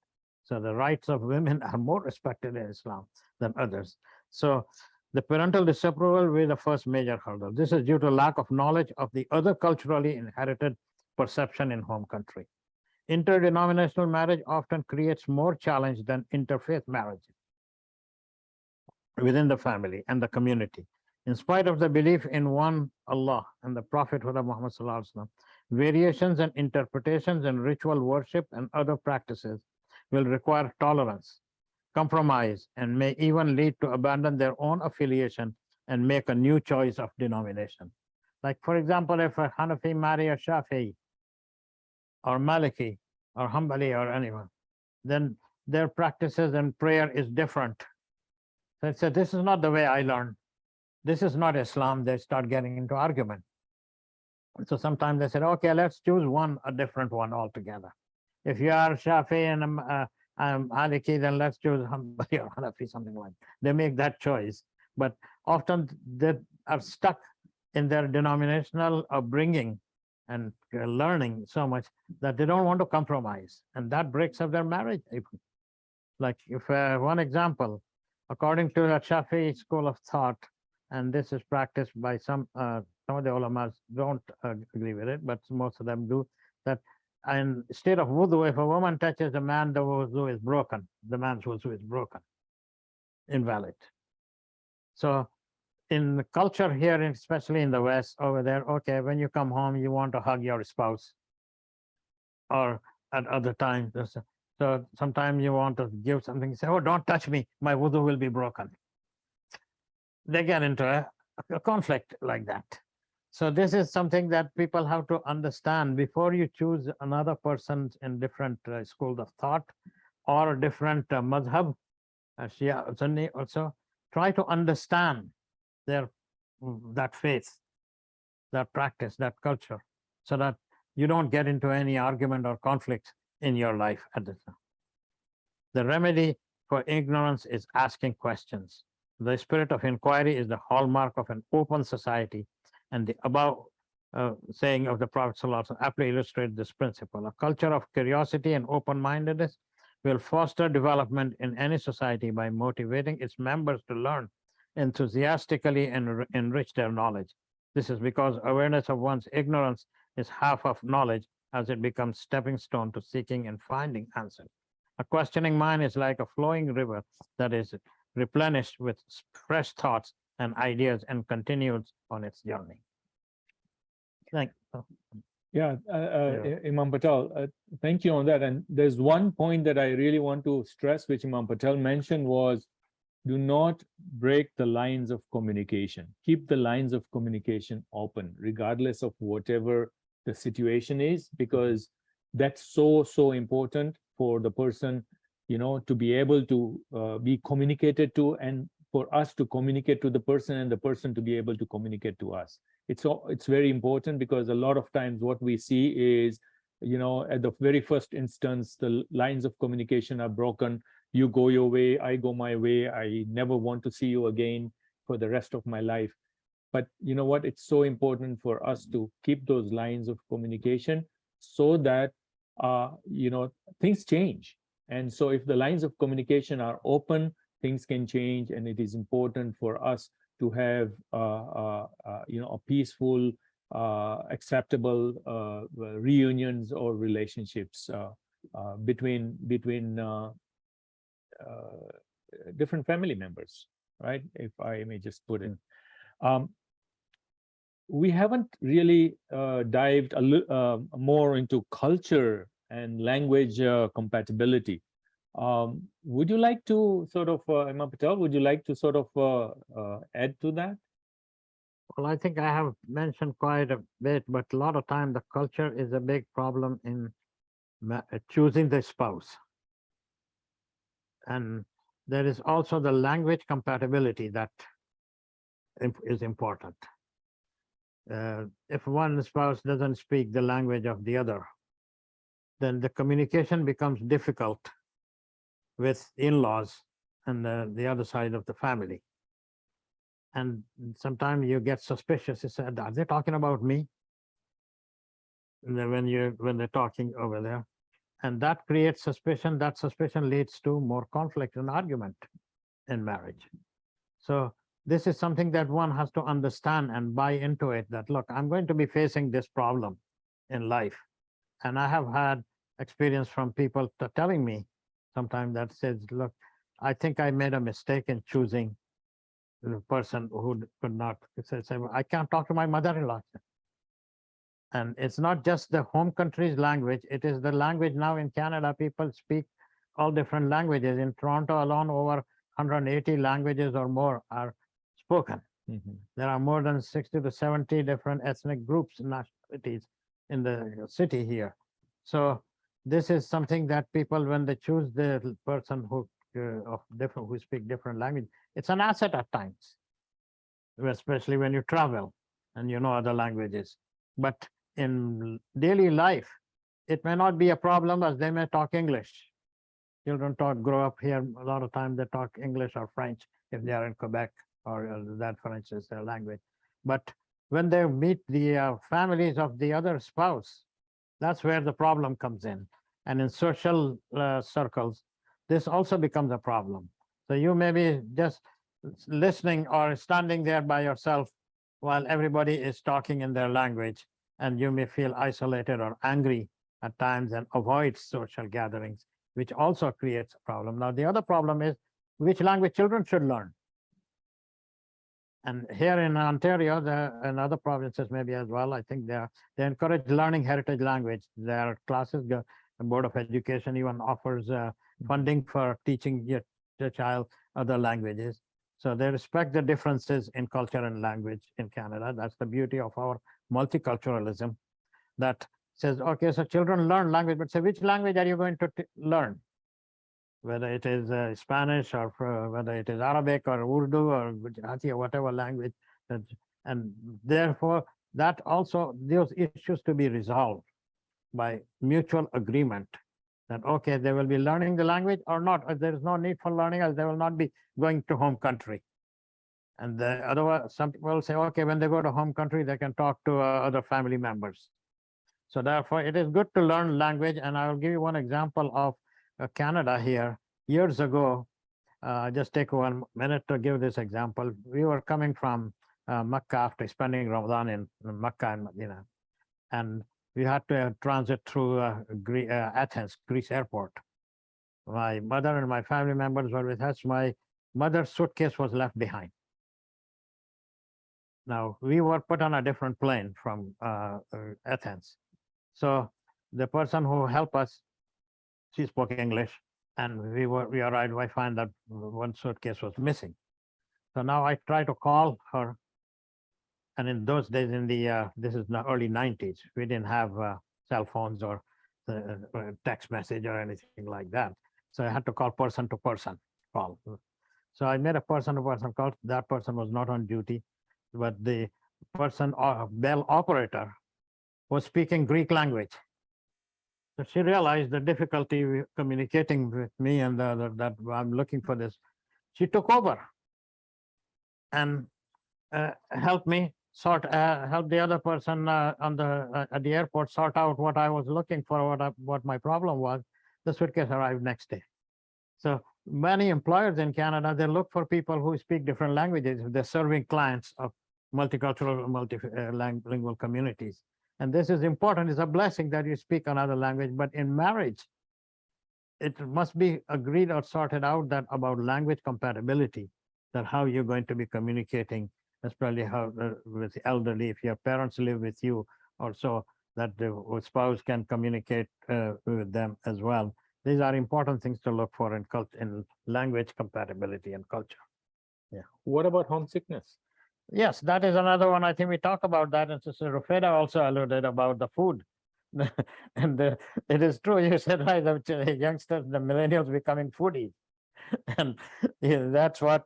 [SPEAKER 2] So the rights of women are more respected in Islam than others. So the parental disapproval will be the first major hurdle. This is due to lack of knowledge of the other culturally inherited perception in home country. Interdenominational marriage often creates more challenge than interfaith marriage within the family and the community. In spite of the belief in one Allah and the Prophet Muhammad Sallallahu Alaihi Wasallam, variations and interpretations in ritual worship and other practices will require tolerance, compromise, and may even lead to abandon their own affiliation and make a new choice of denomination. Like, for example, if a Hanafi marry a Shafi'i or Maliki or Hanbali or anyone, then their practices and prayer is different. So they say, this is not the way I learned. This is not Islam. They start getting into argument. So sometimes they said, okay, let's choose a different one altogether. If you are Shafi and Maliki, then let's choose Hanbali or Hanafi, something like that. They make that choice. But often they are stuck in their denominational upbringing and learning so much that they don't want to compromise. And that breaks up their marriage. Like, if one example, according to the Shafi school of thought, and this is practiced by some of the ulamas don't agree with it, but most of them do, that in state of wudu, if a woman touches a man, the wudu is broken. The man's wudu is broken, invalid. So in the culture here, especially in the West over there, okay, when you come home, you want to hug your spouse, or at other times. So sometimes you want to give something, you say, oh, don't touch me, my wudu will be broken. They get into a conflict like that. So this is something that people have to understand before you choose another person in different schools of thought or different madhab, Shia, Sunni also. Try to understand that faith, that practice, that culture, so that you don't get into any argument or conflict in your life at the time. The remedy for ignorance is asking questions. The spirit of inquiry is the hallmark of an open society, and the above saying of the Prophet ﷺ aptly illustrates this principle. A culture of curiosity and open-mindedness will foster development in any society by motivating its members to learn enthusiastically and enrich their knowledge. This is because awareness of one's ignorance is half of knowledge, as it becomes stepping stone to seeking and finding answers. A questioning mind is like a flowing river that is replenished with fresh thoughts and ideas and continues on its journey. Thank you.
[SPEAKER 1] Yeah, Imam Patel, thank you on that. And there's one point that I really want to stress, which Imam Patel mentioned, was do not break the lines of communication. Keep the lines of communication open, regardless of whatever the situation is, because that's so important for the person, to be able to be communicated to, and for us to communicate to the person, and the person to be able to communicate to us. It's very important, because a lot of times what we see is, at the very first instance, the lines of communication are broken. You go your way, I go my way. I never want to see you again for the rest of my life. But you know what? It's so important for us to keep those lines of communication so that, things change. And so if the lines of communication are open, things can change. And it is important for us to have, a peaceful, acceptable reunions or relationships between different family members, right? If I may just put in. We haven't really dived more into culture and language compatibility. Would you like to sort of, Imam Patel, would you like to sort of add to that?
[SPEAKER 2] Well, I think I have mentioned quite a bit, but a lot of time the culture is a big problem in choosing the spouse. And there is also the language compatibility that is important. If one spouse doesn't speak the language of the other, then the communication becomes difficult with in-laws and the other side of the family. And sometimes you get suspicious. You said, are they talking about me? And then when they're talking over there, and that creates suspicion. That suspicion leads to more conflict and argument in marriage. So this is something that one has to understand and buy into it, that look, I'm going to be facing this problem in life. And I have had experience from people telling me sometimes that says, look, I think I made a mistake in choosing the person who could not say, I can't talk to my mother-in-law. And it's not just the home country's language, it is the language now in Canada. People speak all different languages. In Toronto alone, over 180 languages or more are spoken. There are more than 60 to 70 different ethnic groups and nationalities in the city here. So this is something that people, when they choose the person who speak different language, it's an asset at times, especially when you travel and you know other languages. But in daily life, it may not be a problem as they may talk English. Children grow up here, a lot of times they talk English or French if they are in Quebec, or that French is their language. But when they meet the families of the other spouse, that's where the problem comes in. And in social circles, this also becomes a problem. So you may be just listening or standing there by yourself while everybody is talking in their language, and you may feel isolated or angry at times and avoid social gatherings, which also creates a problem. Now, the other problem is which language children should learn. And here in Ontario, and other provinces maybe as well, I think they encourage learning heritage language. There are classes, the Board of Education even offers funding for teaching your child other languages. So they respect the differences in culture and language in Canada. That's the beauty of our multiculturalism, that says, okay, so children learn language, but say, which language are you going to learn? Whether it is Spanish or whether it is Arabic or Urdu or Gujarati or whatever language. And therefore, that also, those issues to be resolved by mutual agreement that, okay, they will be learning the language or not. If there is no need for learning, as they will not be going to home country. And otherwise, some people say, okay, when they go to home country, they can talk to other family members. So therefore, it is good to learn language. And I will give you one example of Canada here. Years ago, just take 1 minute to give this example. We were coming from Mecca after spending Ramadan in Mecca and Medina. And we had to transit through Athens, Greece airport. My mother and my family members were with us. My mother's suitcase was left behind. Now, we were put on a different plane from Athens. So the person who helped us, she spoke English, and we arrived, I find that one suitcase was missing. So now I try to call her. And in those days, this is the early 90s, we didn't have cell phones or text message or anything like that. So I had to call person to person call. So I made a person to person call. That person was not on duty, but the person, bell operator, was speaking Greek language. So she realized the difficulty communicating with me and that I'm looking for this. She took over and helped me help the other person at the airport sort out what I was looking for, what my problem was. The suitcase arrived next day. So many employers in Canada, they look for people who speak different languages. They're serving clients of multicultural, multilingual communities. And this is important. It's a blessing that you speak another language, but in marriage, it must be agreed or sorted out that about language compatibility, that how you're going to be communicating, especially how with the elderly, if your parents live with you, also that the spouse can communicate with them as well. These are important things to look for in culture, in language compatibility and culture.
[SPEAKER 1] What about homesickness?
[SPEAKER 2] Yes, that is another one. I think we talk about that, and Sister Rufeda also alluded about the food. And it is true, you said, right, the youngsters, the millennials becoming foodies. And that's what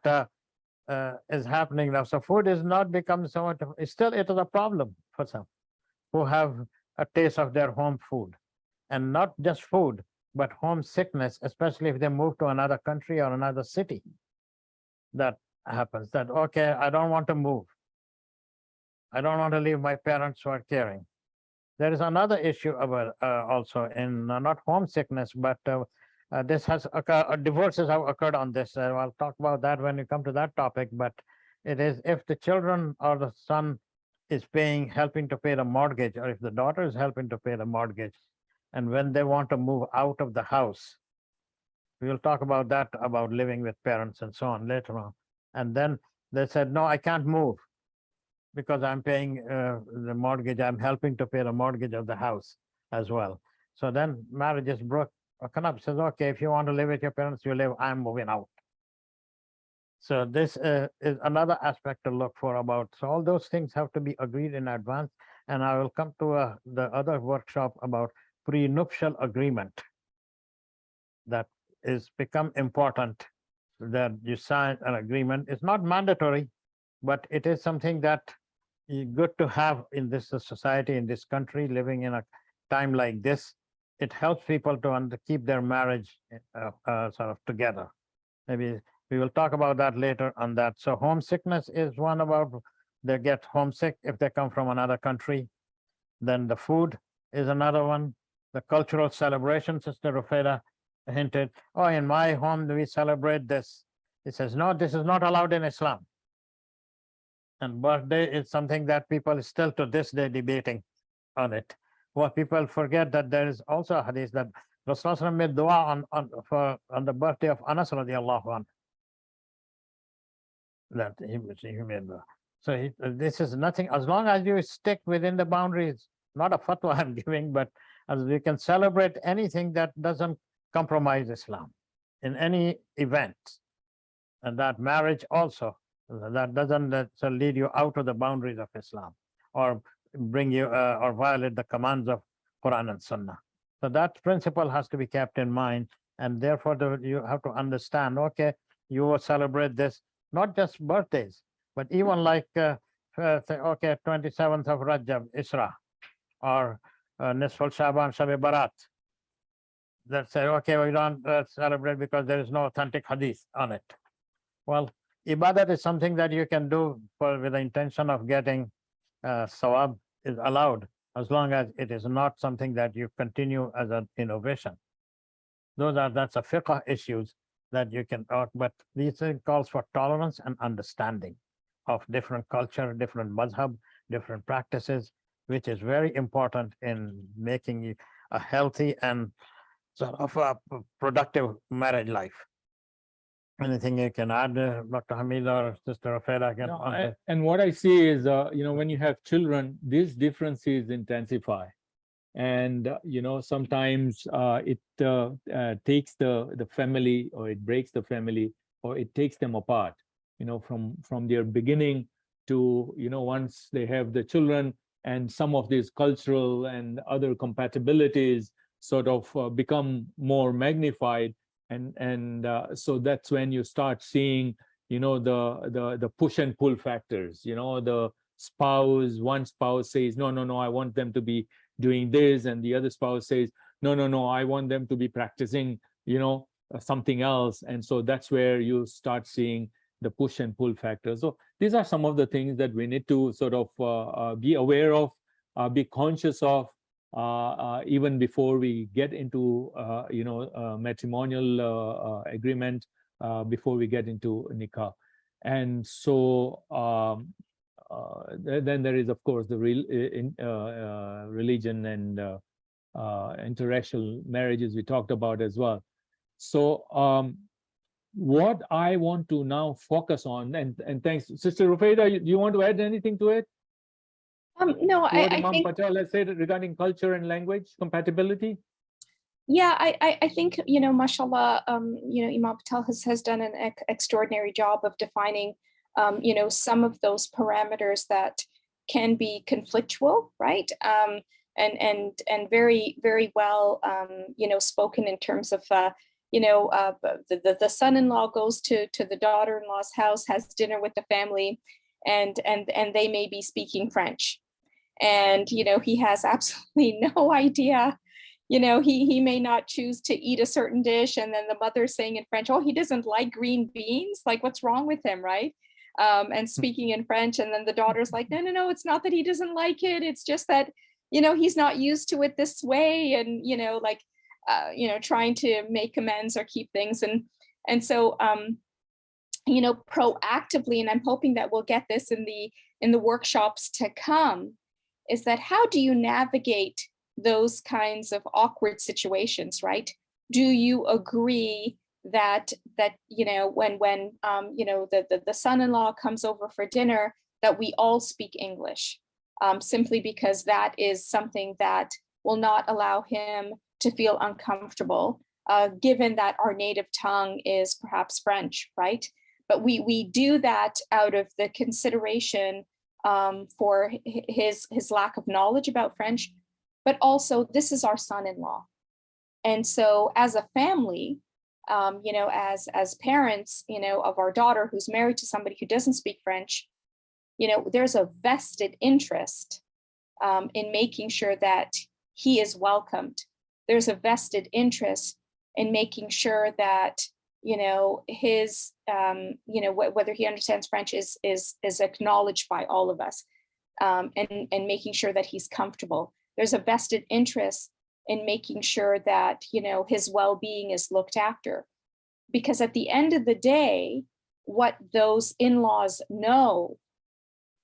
[SPEAKER 2] is happening now. So food is not become so much, still it is a problem for some who have a taste of their home food. And not just food, but homesickness, especially if they move to another country or another city. That happens, that, okay, I don't want to move. I don't want to leave my parents who are caring. There is another issue about also in not homesickness, but this has occurred, divorces have occurred on this. I'll talk about that when we come to that topic, but it is if the children or the son is helping to pay the mortgage, or if the daughter is helping to pay the mortgage, and when they want to move out of the house, we will talk about that, about living with parents and so on later on. And then they said, no, I can't move because I'm paying the mortgage, I'm helping to pay the mortgage of the house as well. So then marriage is broken up, says, okay, if you want to live with your parents, you live, I'm moving out. So this is another aspect to look for about. So all those things have to be agreed in advance. And I will come to the other workshop about prenuptial agreement. That is become important, that you sign an agreement. It's not mandatory, but it is something that good to have in this society, in this country, living in a time like this. It helps people to keep their marriage sort of together. Maybe we will talk about that later on that. So homesickness is one about, they get homesick if they come from another country. Then the food is another one. The cultural celebration, Sister Rufeda hinted, oh, in my home, we celebrate this. He says, no, this is not allowed in Islam. And birthday is something that people still to this day debating on it. Well, people forget that there is also a hadith that Rasulullah made dua on the birthday of Anas radiallahu anhu. That he made dua. So this is nothing, as long as you stick within the boundaries, not a fatwa I'm giving, but as we can celebrate anything that doesn't compromise Islam in any event. And that marriage also, that doesn't lead you out of the boundaries of Islam or bring you or violate the commands of Quran and Sunnah. So that principle has to be kept in mind, and therefore you have to understand, okay, you will celebrate this, not just birthdays, but even like, say, okay, 27th of Rajab, Isra, or Nisful Shaban, Shab Barat. That say, okay, we don't celebrate because there is no authentic hadith on it. Well, ibadat is something that you can do with the intention of getting sawab is allowed, as long as it is not something that you continue as an innovation. That's a fiqh issues that you can talk, but these calls for tolerance and understanding of different culture, different mazhab, different practices, which is very important in making a healthy and sort of a productive marriage life. Anything you can add, Dr. Hamid or Sister Rufeda?
[SPEAKER 1] No, and what I see is, when you have children, these differences intensify. And, sometimes it takes the family, or it breaks the family, or it takes them apart, from their beginning to, once they have the children, and some of these cultural and other compatibilities sort of become more magnified. And so that's when you start seeing, the push and pull factors, the one spouse says, no, I want them to be doing this, and the other spouse says, no, I want them to be practicing, something else. And so that's where you start seeing the push and pull factors. So these are some of the things that we need to sort of be aware of, be conscious of, even before we get into matrimonial agreement, before we get into nikah. And so then there is, of course, the religion and interracial marriages we talked about as well. So what I want to now focus on, and thanks, Sister Rufaida, do you want to add anything to it?
[SPEAKER 8] No,
[SPEAKER 1] To what
[SPEAKER 8] I
[SPEAKER 1] Imam
[SPEAKER 8] think,
[SPEAKER 1] Patel has said regarding culture and language compatibility?
[SPEAKER 8] yeah, I think, mashallah, Imam Patel has done an extraordinary job of defining, some of those parameters that can be conflictual, right? And very, very well, spoken in terms of, the son-in-law goes to the daughter-in-law's house, has dinner with the family, and they may be speaking French. And, he has absolutely no idea. He may not choose to eat a certain dish, and then the mother's saying in French, oh, he doesn't like green beans. Like, what's wrong with him, right? And speaking in French, and then the daughter's like, no, it's not that he doesn't like it. It's just that, he's not used to it this way, and trying to make amends or keep things. And so, proactively, and I'm hoping that we'll get this in the workshops to come, is that how do you navigate those kinds of awkward situations, right? Do you agree that when the son-in-law comes over for dinner, that we all speak English, simply because that is something that will not allow him to feel uncomfortable, given that our native tongue is perhaps French, right? But we do that out of the consideration for his lack of knowledge about French, but also this is our son-in-law. And so as a family, as parents, of our daughter who's married to somebody who doesn't speak French, there's a vested interest in making sure that he is welcomed. There's a vested interest in making sure that, his, whether he understands French is acknowledged by all of us, and making sure that he's comfortable. There's a vested interest in making sure that, his well-being is looked after. Because at the end of the day, what those in-laws know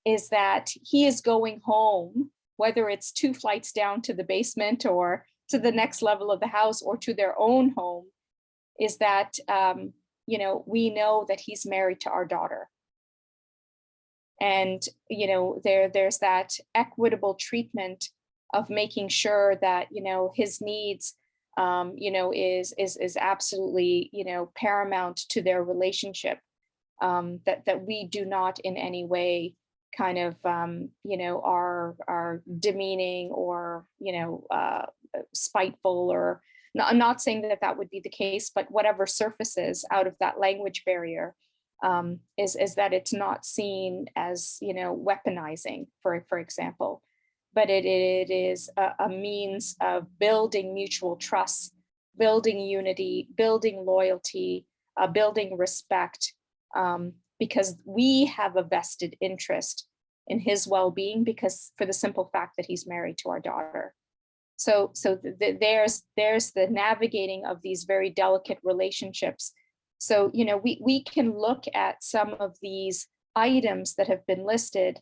[SPEAKER 8] is that he is going home, whether it's 2 flights down to the basement or to the next level of the house or to their own home, is that, we know that he's married to our daughter. And, there's that equitable treatment of making sure that, his needs, is absolutely, paramount to their relationship, that we do not in any way kind of, are demeaning or, spiteful, or I'm not saying that that would be the case, but whatever surfaces out of that language barrier, is that it's not seen as, weaponizing, for example, but it is a means of building mutual trust, building unity, building loyalty, building respect, because we have a vested interest in his well-being, because for the simple fact that he's married to our daughter. So there's the navigating of these very delicate relationships. So, we can look at some of these items that have been listed,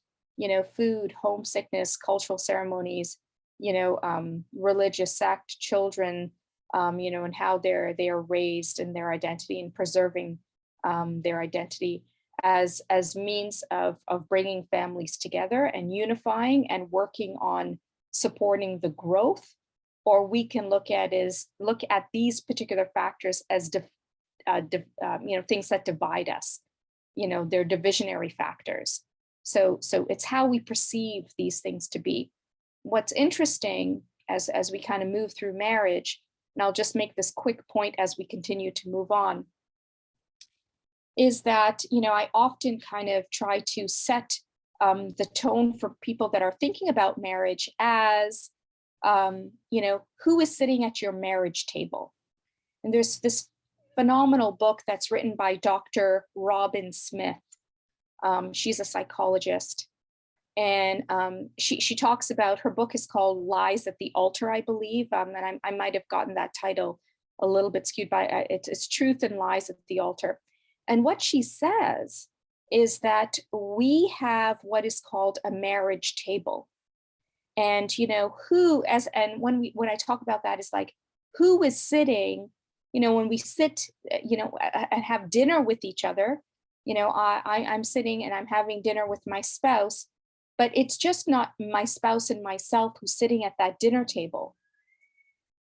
[SPEAKER 8] food, homesickness, cultural ceremonies, religious sect, children, and how they are raised in their identity and preserving their identity as means of bringing families together and unifying and working on supporting the growth. Or we can look at these particular factors as things that divide us. They're divisionary factors. So it's how we perceive these things to be. What's interesting as we kind of move through marriage, and I'll just make this quick point as we continue to move on, is that, I often kind of try to set the tone for people that are thinking about marriage as, who is sitting at your marriage table? And there's this phenomenal book that's written by Dr. Robin Smith. She's a psychologist, and she talks about, her book is called Lies at the Altar, I believe, and I might have gotten that title a little bit skewed by it's Truth and Lies at the Altar. And what she says is that we have what is called a marriage table. And, when I talk about that, is like, who is sitting when we sit, and have dinner with each other, I'm sitting and I'm having dinner with my spouse, but it's just not my spouse and myself who's sitting at that dinner table.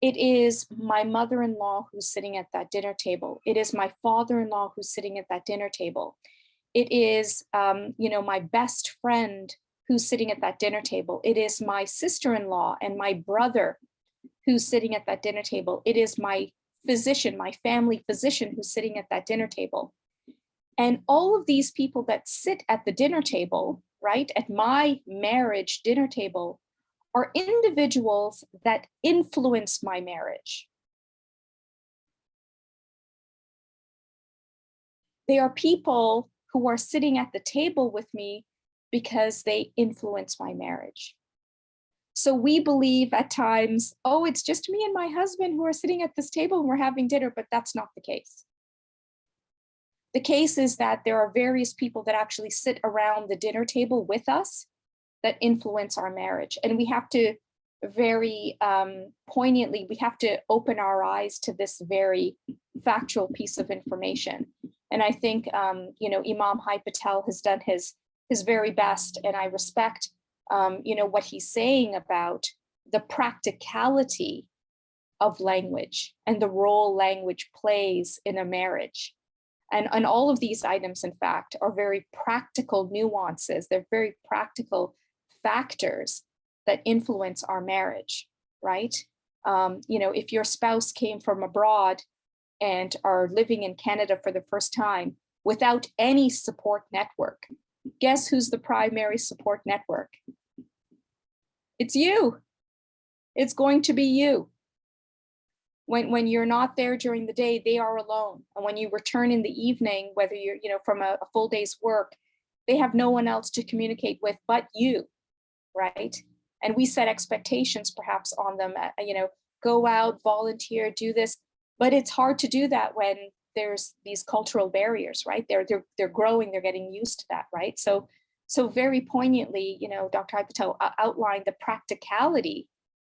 [SPEAKER 8] It is my mother-in-law who's sitting at that dinner table. It is my father-in-law who's sitting at that dinner table. It is, my best friend who's sitting at that dinner table. It is my sister-in-law and my brother who's sitting at that dinner table. It is my physician, my family physician who's sitting at that dinner table. And all of these people that sit at the dinner table, right, at my marriage dinner table, are individuals that influence my marriage. They are people who are sitting at the table with me because they influence my marriage. So we believe at times, oh, it's just me and my husband who are sitting at this table and we're having dinner, but that's not the case. The case is that there are various people that actually sit around the dinner table with us that influence our marriage. And we have to very poignantly, we have to open our eyes to this very factual piece of information. And I think, Imam Hai Patel has done his very best, and I respect, what he's saying about the practicality of language and the role language plays in a marriage. And all of these items, in fact, are very practical nuances. They're very practical factors that influence our marriage, right? If your spouse came from abroad and are living in Canada for the first time without any support network, guess who's the primary support network? It's you. It's going to be you. When you're not there during the day, they are alone. And when you return in the evening, whether you're, from a full day's work, they have no one else to communicate with but you, right? And we set expectations perhaps on them, go out, volunteer, do this, but it's hard to do that when there's these cultural barriers, right? They're growing, they're getting used to that, right? So very poignantly, Dr. Hai Patel outlined the practicality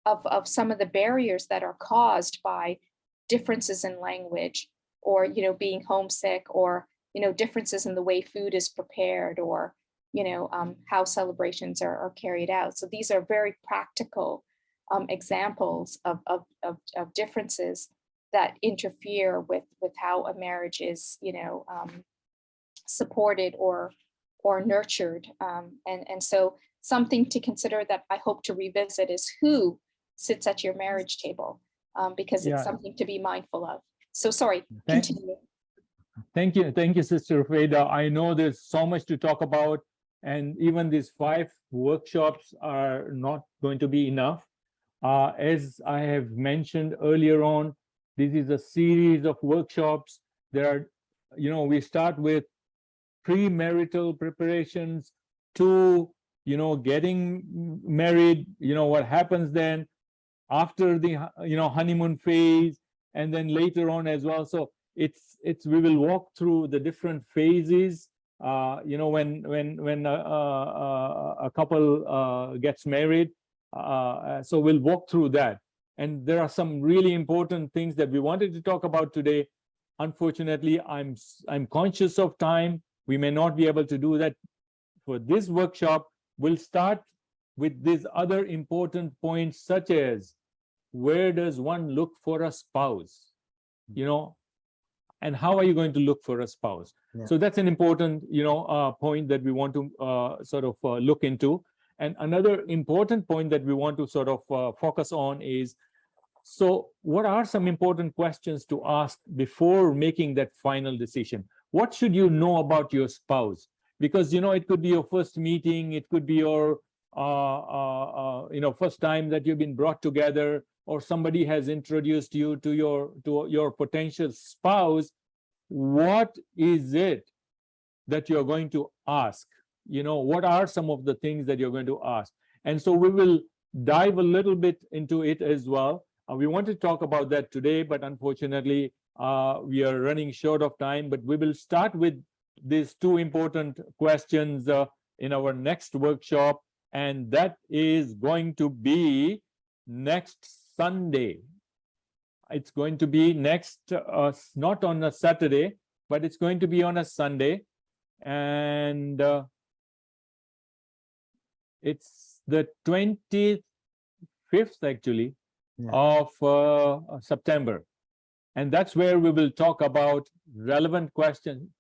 [SPEAKER 8] of some of the barriers that are caused by differences in language, or being homesick, or differences in the way food is prepared, or how celebrations are carried out. So these are very practical examples of differences that interfere with how a marriage is supported or nurtured. And so something to consider that I hope to revisit is who sits at your marriage table, because it's something to be mindful of. So sorry, continue.
[SPEAKER 1] Thank you, Sister Rufeda. I know there's so much to talk about, and even these 5 workshops are not going to be enough. As I have mentioned earlier on, this is a series of workshops. There are, we start with premarital preparations to, getting married, what happens then after the, honeymoon phase, and then later on as well. So we will walk through the different phases, when a couple gets married. So we'll walk through that. And there are some really important things that we wanted to talk about today. Unfortunately, I'm conscious of time. We may not be able to do that for this workshop. We'll start with these other important points, such as where does one look for a spouse, and how are you going to look for a spouse?
[SPEAKER 2] Yeah.
[SPEAKER 1] So that's an important, point that we want to look into. And another important point that we want to focus on is, so what are some important questions to ask before making that final decision? What should you know about your spouse? Because, it could be your first meeting, it could be your, first time that you've been brought together, or somebody has introduced you to your potential spouse. What is it that you're going to ask? What are some of the things that you're going to ask? And so we will dive a little bit into it as well. We want to talk about that today, but unfortunately, we are running short of time. But we will start with these 2 important questions in our next workshop, and that is going to be next Sunday. it's going to be next, not on a Saturday, but it's going to be on a Sunday. And it's the 25th actually
[SPEAKER 2] Yeah.
[SPEAKER 1] of September. And that's where we will talk about relevant questions,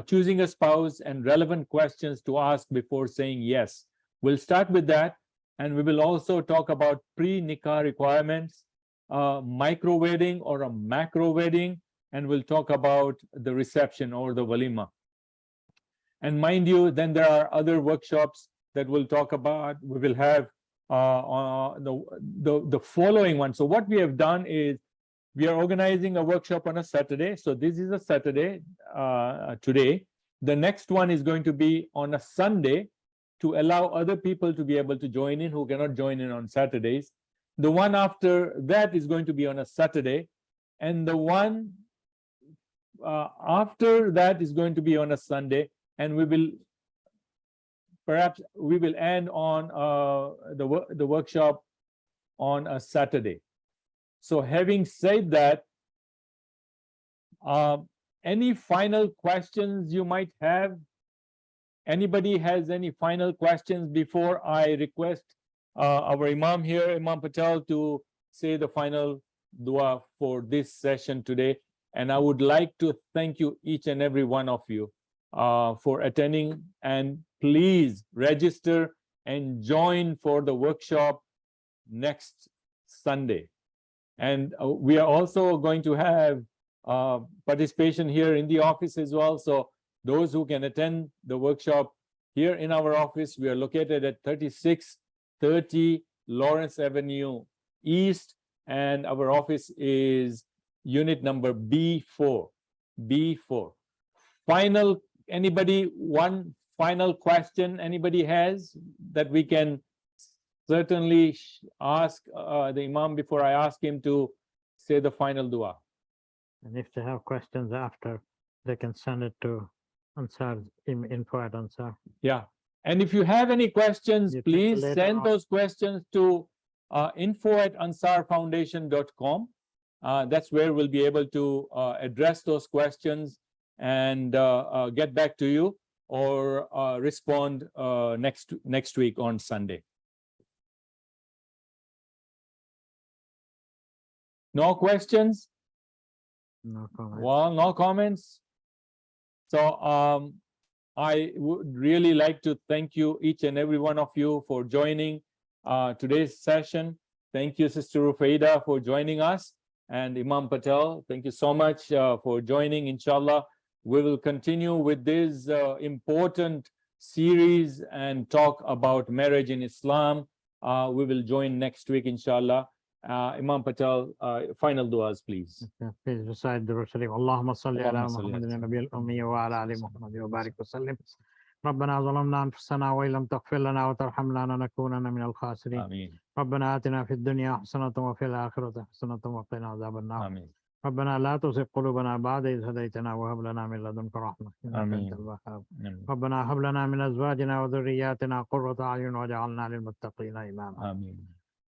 [SPEAKER 1] choosing a spouse and relevant questions to ask before saying yes. We'll start with that. And we will also talk about pre-nikah requirements, micro wedding or a macro wedding, and we'll talk about the reception or the walima. And mind you, then there are other workshops that we'll talk about. We will have the following one. So what we have done is we are organizing a workshop on a Saturday. So this is a Saturday today. The next one is going to be on a Sunday to allow other people to be able to join in who cannot join in on Saturdays. The one after that is going to be on a Saturday. And the one after that is going to be on a Sunday. And we will end on the workshop on a Saturday. So having said that, any final questions you might have? Anybody has any final questions before I request our Imam here, Imam Patel, to say the final dua for this session today? And I would like to thank you, each and every one of you, for attending, and please register and join for the workshop next Sunday. And we are also going to have participation here in the office as well. So those who can attend the workshop here in our office, we are located at 3630 Lawrence Avenue East, and our office is unit number B4. One final question anybody has that we can certainly ask the Imam before I ask him to say the final dua?
[SPEAKER 2] And if they have questions after, they can send it to Ansar, info at Ansar.
[SPEAKER 1] Yeah. And if you have any questions,
[SPEAKER 2] You think
[SPEAKER 1] please
[SPEAKER 2] later
[SPEAKER 1] send
[SPEAKER 2] on.
[SPEAKER 1] those questions to info@ansarfoundation.com. That's where we'll be able to address those questions and get back to you, or respond next week on Sunday. No questions?
[SPEAKER 2] No comment.
[SPEAKER 1] Well, no comments. So I would really like to thank you, each and every one of you, for joining today's session. Thank you, Sister Rufaida, for joining us, and Imam Patel, thank you so much for joining. Inshallah, we will continue with this important series and talk about marriage in Islam. We will join next week, inshallah. Imam Patel, final duas, please.
[SPEAKER 2] Please recite the Rosary. Allahumma salli ala
[SPEAKER 1] Allahumma salli
[SPEAKER 2] Muhammadin
[SPEAKER 1] ala
[SPEAKER 2] nabiyyil ummi wa ala ali Muhammad wa barik wa sallim. ربنا ظلمنا أنفسنا وإن لم تغفر لنا وترحمنا لنكونن من الخاسرين.
[SPEAKER 1] Ameen.
[SPEAKER 2] ربنا آتنا في الدنيا حسنة وفي الآخرة حسنة وقنا عذاب النار.
[SPEAKER 1] Ameen.
[SPEAKER 2] ربنا لا تزغ قلوبنا بعد إذ هديتنا وهب لنا من لدنك رحمة إنك
[SPEAKER 1] آمين.
[SPEAKER 2] أنت الوهاب.
[SPEAKER 1] Ameen.
[SPEAKER 2] ربنا هب لنا من أزواجنا وذرياتنا قرة أعين واجعلنا للمتقين إماما.
[SPEAKER 1] Ameen.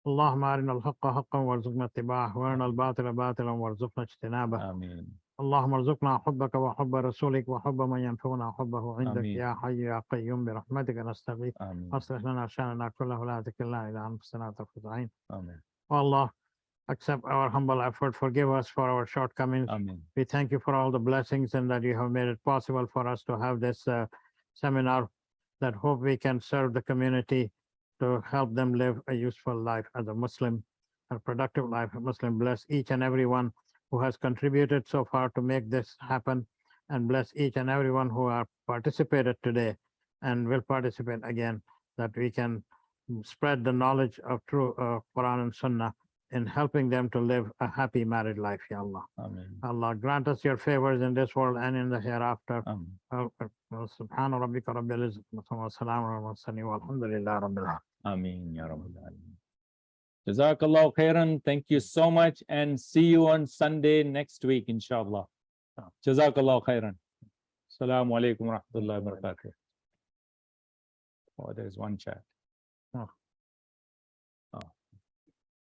[SPEAKER 2] اللهم أرنا الحق حقا وارزقنا اتباعه وأرنا الباطل باطلا وارزقنا اجتنابه.
[SPEAKER 1] Ameen.
[SPEAKER 2] اللهم ارزقنا حبك وحب رسولك وحب من ينفعنا حبه عندك
[SPEAKER 1] آمين.
[SPEAKER 2] يا حي يا قيوم برحمتك نستغيث.
[SPEAKER 1] Ameen.
[SPEAKER 2] أصلح لنا شأننا كله لا تكلنا إلى أنفسنا طرفة عين.
[SPEAKER 1] Ameen.
[SPEAKER 2] Oh Allah, accept our humble effort. Forgive us for our shortcomings.
[SPEAKER 1] Ameen.
[SPEAKER 2] We thank you for all the blessings and that you have made it possible for us to have this seminar, that hope we can serve the community to help them live a useful life as a Muslim, a productive life. A Muslim, bless each and everyone who has contributed so far to make this happen, and bless each and everyone who have participated today and will participate again, that we can spread the knowledge of true Quran and Sunnah in helping them to live a happy married life, Ya Allah.
[SPEAKER 1] Ameen.
[SPEAKER 2] Allah, grant us your favors in this world and in the hereafter.
[SPEAKER 1] Ameen.
[SPEAKER 2] Subhana rabbika rabbil izzati wa salamun ala al-mursalin walhamdulillahi rabbil alamin.
[SPEAKER 1] Ameen, Ya Rabbal Alameen. Jazakallah khairan. Thank you so much, and see you on Sunday next week, inshallah. Jazakallah khairan. Assalamu alaikum wa rahmatullahi wa barakatuh. Oh, there's one chat.
[SPEAKER 2] Oh.